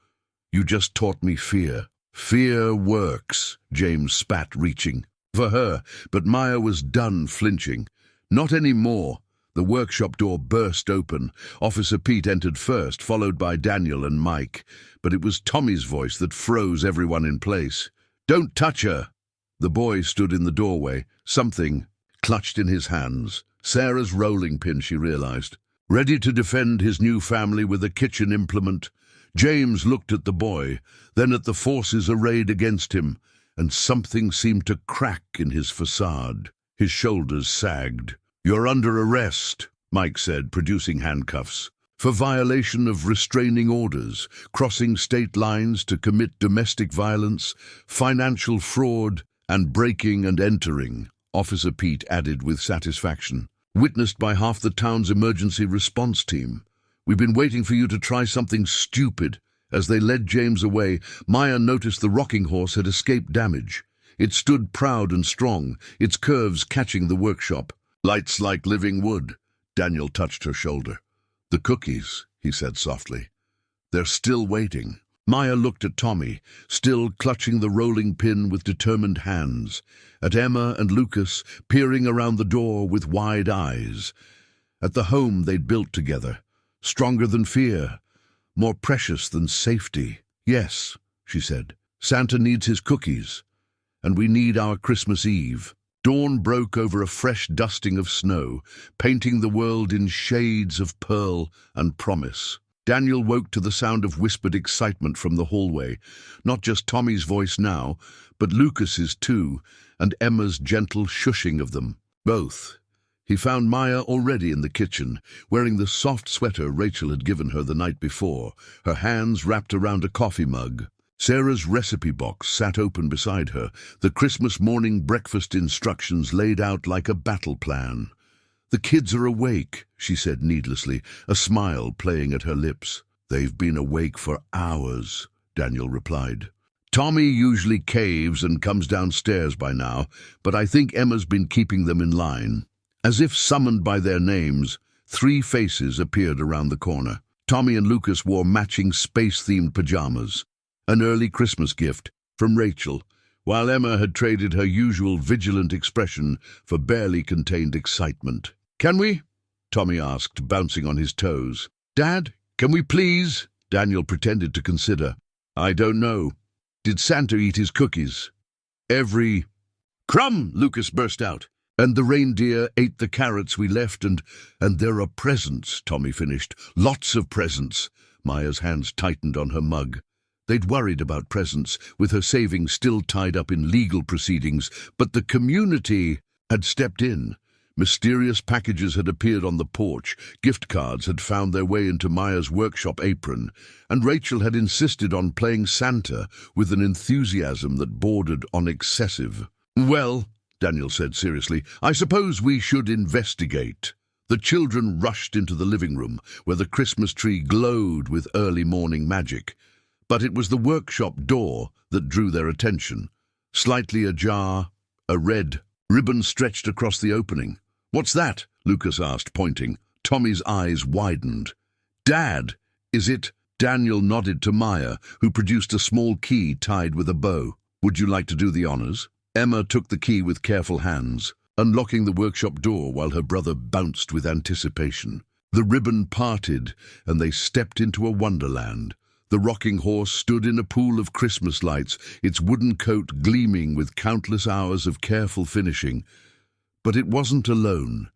You just taught me fear." "Fear works," James spat, reaching for her, but Maya was done flinching. "Not anymore." The workshop door burst open. Officer Pete entered first, followed by Daniel and Mike. But it was Tommy's voice that froze everyone in place. "Don't touch her!" The boy stood in the doorway, something clutched in his hands. Sarah's rolling pin, she realized. Ready to defend his new family with a kitchen implement, James looked at the boy, then at the forces arrayed against him, and something seemed to crack in his facade. His shoulders sagged. "You're under arrest," Mike said, producing handcuffs, "for violation of restraining orders, crossing state lines to commit domestic violence, financial fraud, and breaking and entering," Officer Pete added with satisfaction. "Witnessed by half the town's emergency response team. We've been waiting for you to try something stupid." As they led James away, Maya noticed the rocking horse had escaped damage. It stood proud and strong, its curves catching the workshop. "Lights like living wood." Daniel touched her shoulder. "The cookies," he said softly. "They're still waiting." Maya looked at Tommy, still clutching the rolling pin with determined hands, at Emma and Lucas, peering around the door with wide eyes, at the home they'd built together, stronger than fear, more precious than safety. "Yes," she said, "Santa needs his cookies, and we need our Christmas Eve." Dawn broke over a fresh dusting of snow, painting the world in shades of pearl and promise. Daniel woke to the sound of whispered excitement from the hallway, not just Tommy's voice now, but Lucas's too, and Emma's gentle shushing of them. Both. He found Maya already in the kitchen, wearing the soft sweater Rachel had given her the night before, her hands wrapped around a coffee mug. Sarah's recipe box sat open beside her, the Christmas morning breakfast instructions laid out like a battle plan. "The kids are awake," she said needlessly, a smile playing at her lips. "They've been awake for hours," Daniel replied. "Tommy usually caves and comes downstairs by now, but I think Emma's been keeping them in line." As if summoned by their names, 3 faces appeared around the corner. Tommy and Lucas wore matching space-themed pajamas. An early Christmas gift from Rachel, while Emma had traded her usual vigilant expression for barely contained excitement. "Can we?" Tommy asked, bouncing on his toes. "Dad, can we please?" Daniel pretended to consider. "I don't know. Did Santa eat his cookies?" "Every crumb," Lucas burst out. "And the reindeer ate the carrots we left, and there are presents," Tommy finished. "Lots of presents." Maya's hands tightened on her mug. They'd worried about presents, with her savings still tied up in legal proceedings, but the community had stepped in. Mysterious packages had appeared on the porch, gift cards had found their way into Maya's workshop apron, and Rachel had insisted on playing Santa with an enthusiasm that bordered on excessive. "Well," Daniel said seriously, "I suppose we should investigate." The children rushed into the living room, where the Christmas tree glowed with early morning magic. But it was the workshop door that drew their attention. Slightly ajar, a red ribbon stretched across the opening. "What's that?" Lucas asked, pointing. Tommy's eyes widened. "Dad, is it?" Daniel nodded to Maya, who produced a small key tied with a bow. "Would you like to do the honors?" Emma took the key with careful hands, unlocking the workshop door while her brother bounced with anticipation. The ribbon parted, and they stepped into a wonderland. The rocking horse stood in a pool of Christmas lights, its wooden coat gleaming with countless hours of careful finishing. But it wasn't alone.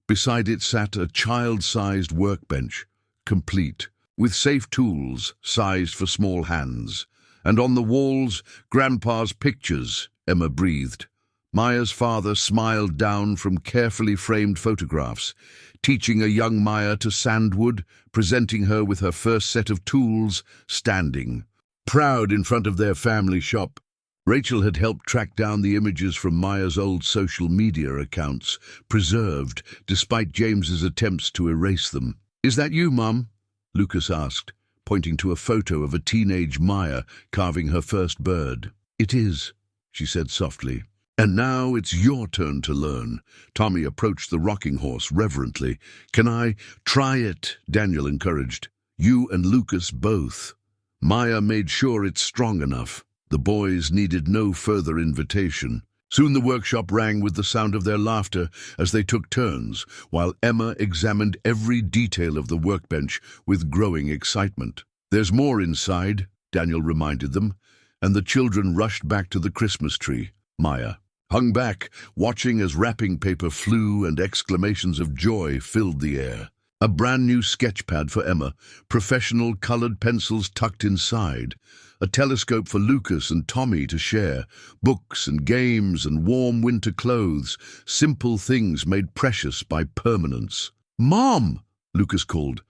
Beside it sat a child-sized workbench, complete, with safe tools sized for small hands. And on the walls, Grandpa's pictures, Emma breathed. Maya's father smiled down from carefully framed photographs, teaching a young Maya to sand wood, presenting her with her first set of tools, standing. Proud in front of their family shop, Rachel had helped track down the images from Maya's old social media accounts, preserved despite James's attempts to erase them. "Is that you, Mum?" Lucas asked, pointing to a photo of a teenage Maya carving her first bird. "It is," she said softly. "And now it's your turn to learn." Tommy approached the rocking horse reverently. "Can I try it?" Daniel encouraged. "You and Lucas both." Maya made sure it's strong enough. The boys needed no further invitation. Soon the workshop rang with the sound of their laughter as they took turns, while Emma examined every detail of the workbench with growing excitement. "There's more inside," Daniel reminded them, and the children rushed back to the Christmas tree. Maya hung back, watching as wrapping paper flew and exclamations of joy filled the air. A brand new sketch pad for Emma, professional colored pencils tucked inside, a telescope for Lucas and Tommy to share, books and games and warm winter clothes, simple things made precious by permanence. "Mom!" Lucas called.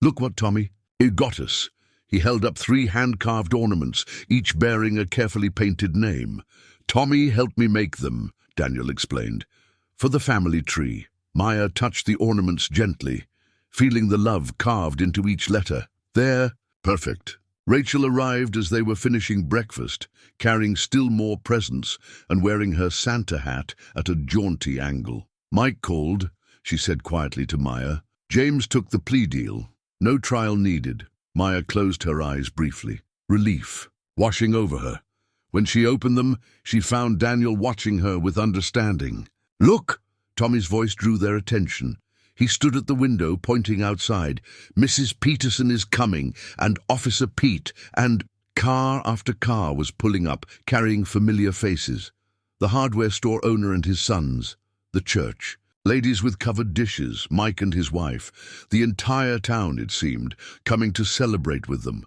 "Look what Tommy got us." He held up 3 hand-carved ornaments, each bearing a carefully painted name. "Tommy helped me make them," Daniel explained. "For the family tree." Maya touched the ornaments gently, feeling the love carved into each letter. "There, perfect." Rachel arrived as they were finishing breakfast, carrying still more presents and wearing her Santa hat at a jaunty angle. "Mike called," she said quietly to Maya. "James took the plea deal. No trial needed." Maya closed her eyes briefly, relief washing over her. When she opened them, she found Daniel watching her with understanding. "Look!" Tommy's voice drew their attention. He stood at the window, pointing outside. "Mrs. Peterson is coming, and Officer Pete," and car after car was pulling up, carrying familiar faces. The hardware store owner and his sons, the church, ladies with covered dishes, Mike and his wife, the entire town, it seemed, coming to celebrate with them.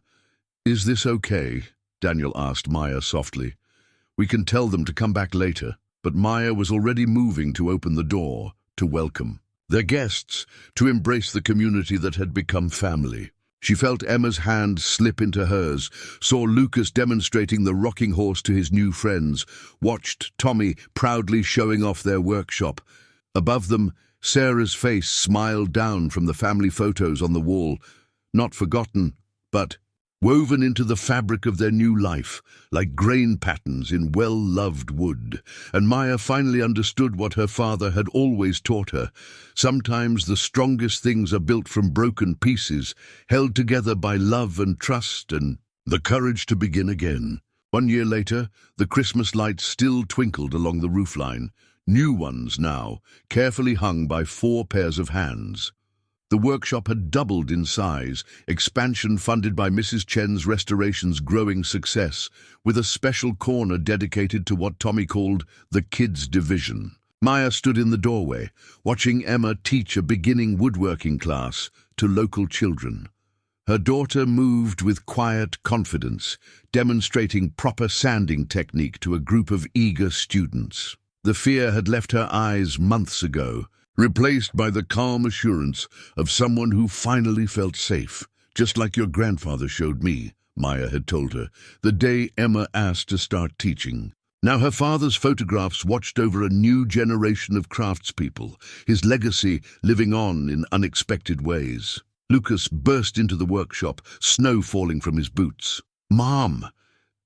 "Is this okay?" Daniel asked Maya softly. "We can tell them to come back later." But Maya was already moving to open the door, to welcome their guests, to embrace the community that had become family. She felt Emma's hand slip into hers, saw Lucas demonstrating the rocking horse to his new friends, watched Tommy proudly showing off their workshop. Above them, Sarah's face smiled down from the family photos on the wall, not forgotten, but woven into the fabric of their new life, like grain patterns in well-loved wood. And Maya finally understood what her father had always taught her. Sometimes the strongest things are built from broken pieces, held together by love and trust and the courage to begin again. 1 year later, the Christmas lights still twinkled along the roofline, new ones now, carefully hung by 4 pairs of hands. The workshop had doubled in size, expansion funded by Mrs. Chen's restoration's growing success, with a special corner dedicated to what Tommy called the kids' division. Maya stood in the doorway, watching Emma teach a beginning woodworking class to local children. Her daughter moved with quiet confidence, demonstrating proper sanding technique to a group of eager students. The fear had left her eyes months ago, replaced by the calm assurance of someone who finally felt safe, just like your grandfather showed me, Maya had told her, the day Emma asked to start teaching. Now her father's photographs watched over a new generation of craftspeople, his legacy living on in unexpected ways. Lucas burst into the workshop, snow falling from his boots. "Mom,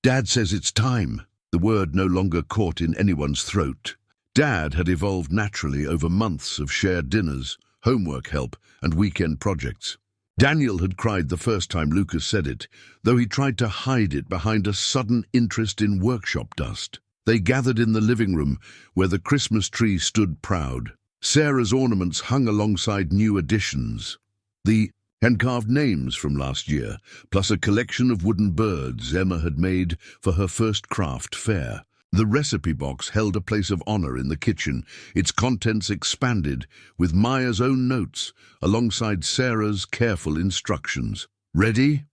Dad says it's time." The word no longer caught in anyone's throat. Dad had evolved naturally over months of shared dinners, homework help, and weekend projects. Daniel had cried the first time Lucas said it, though he tried to hide it behind a sudden interest in workshop dust. They gathered in the living room, where the Christmas tree stood proud. Sarah's ornaments hung alongside new additions. The hand-carved names from last year, plus a collection of wooden birds Emma had made for her first craft fair. The recipe box held a place of honor in the kitchen, its contents expanded with Maya's own notes, alongside Sarah's careful instructions. "Ready?"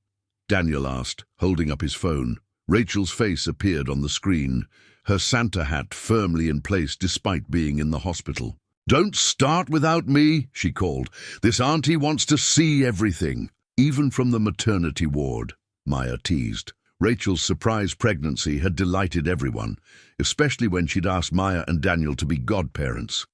Daniel asked, holding up his phone. Rachel's face appeared on the screen, her Santa hat firmly in place despite being in the hospital. "Don't start without me," she called. "This auntie wants to see everything." "Even from the maternity ward," Maya teased. Rachel's surprise pregnancy had delighted everyone, especially when she'd asked Maya and Daniel to be godparents.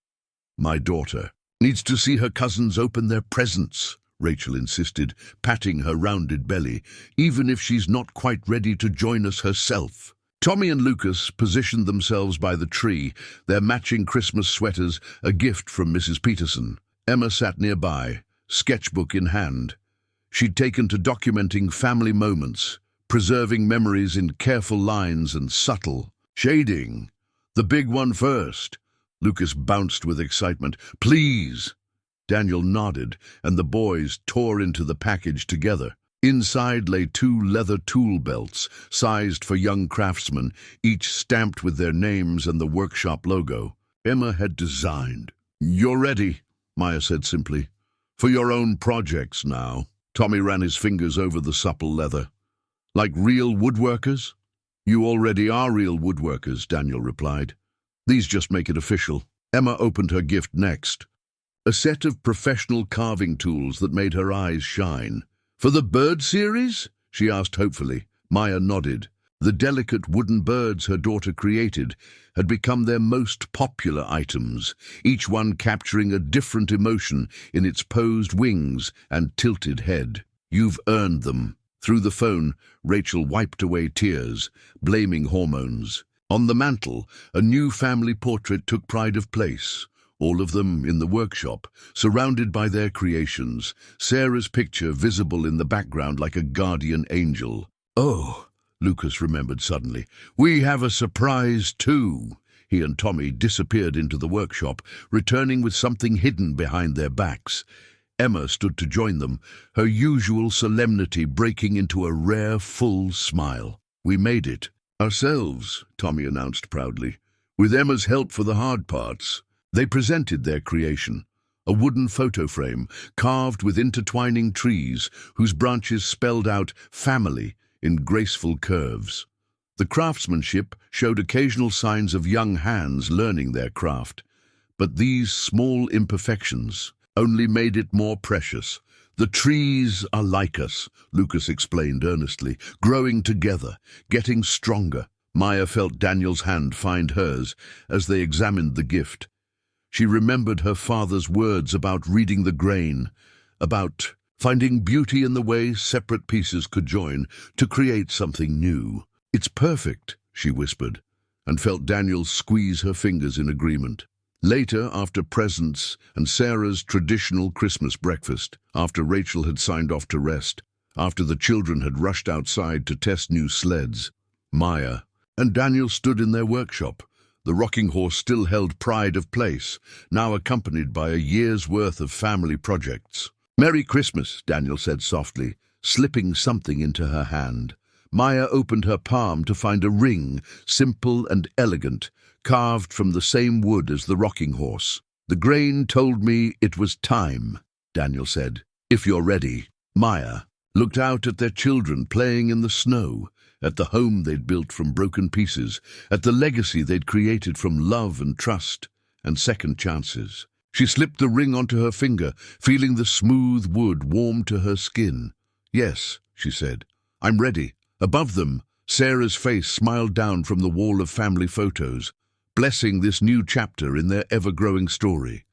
"My daughter needs to see her cousins open their presents," Rachel insisted, patting her rounded belly, "even if she's not quite ready to join us herself." Tommy and Lucas positioned themselves by the tree, their matching Christmas sweaters a gift from Mrs. Peterson. Emma sat nearby, sketchbook in hand. She'd taken to documenting family moments, preserving memories in careful lines and subtle shading. "The big one first." Lucas bounced with excitement. "Please." Daniel nodded, and the boys tore into the package together. Inside lay 2 leather tool belts, sized for young craftsmen, each stamped with their names and the workshop logo. Emma had designed. "You're ready," Maya said simply. "For your own projects now." Tommy ran his fingers over the supple leather. "Like real woodworkers?" "You already are real woodworkers," Daniel replied. "These just make it official." Emma opened her gift next. A set of professional carving tools that made her eyes shine. "For the bird series?" she asked hopefully. Maya nodded. The delicate wooden birds her daughter created had become their most popular items, each one capturing a different emotion in its posed wings and tilted head. "You've earned them." Through the phone, Rachel wiped away tears, blaming hormones. On the mantel, a new family portrait took pride of place. All of them in the workshop, surrounded by their creations, Sarah's picture visible in the background like a guardian angel. "Oh," Lucas remembered suddenly, "we have a surprise too." He and Tommy disappeared into the workshop, returning with something hidden behind their backs. Emma stood to join them, her usual solemnity breaking into a rare, full smile. "We made it. Ourselves," Tommy announced proudly, "with Emma's help for the hard parts." They presented their creation, a wooden photo frame carved with intertwining trees whose branches spelled out family in graceful curves. The craftsmanship showed occasional signs of young hands learning their craft, but these small imperfections only made it more precious. "The trees are like us," Lucas explained earnestly, "growing together, getting stronger." Maya felt Daniel's hand find hers as they examined the gift. She remembered her father's words about reading the grain, about finding beauty in the way separate pieces could join to create something new. "It's perfect," she whispered, and felt Daniel squeeze her fingers in agreement. Later, after presents and Sarah's traditional Christmas breakfast, after Rachel had signed off to rest, after the children had rushed outside to test new sleds, Maya and Daniel stood in their workshop. The rocking horse still held pride of place, now accompanied by a year's worth of family projects. "Merry Christmas," Daniel said softly, slipping something into her hand. Maya opened her palm to find a ring, simple and elegant, carved from the same wood as the rocking horse. "The grain told me it was time," Daniel said. "If you're ready." Maya looked out at their children playing in the snow, at the home they'd built from broken pieces, at the legacy they'd created from love and trust and second chances. She slipped the ring onto her finger, feeling the smooth wood warm to her skin. "Yes," she said, "I'm ready." Above them, Sarah's face smiled down from the wall of family photos, blessing this new chapter in their ever-growing story.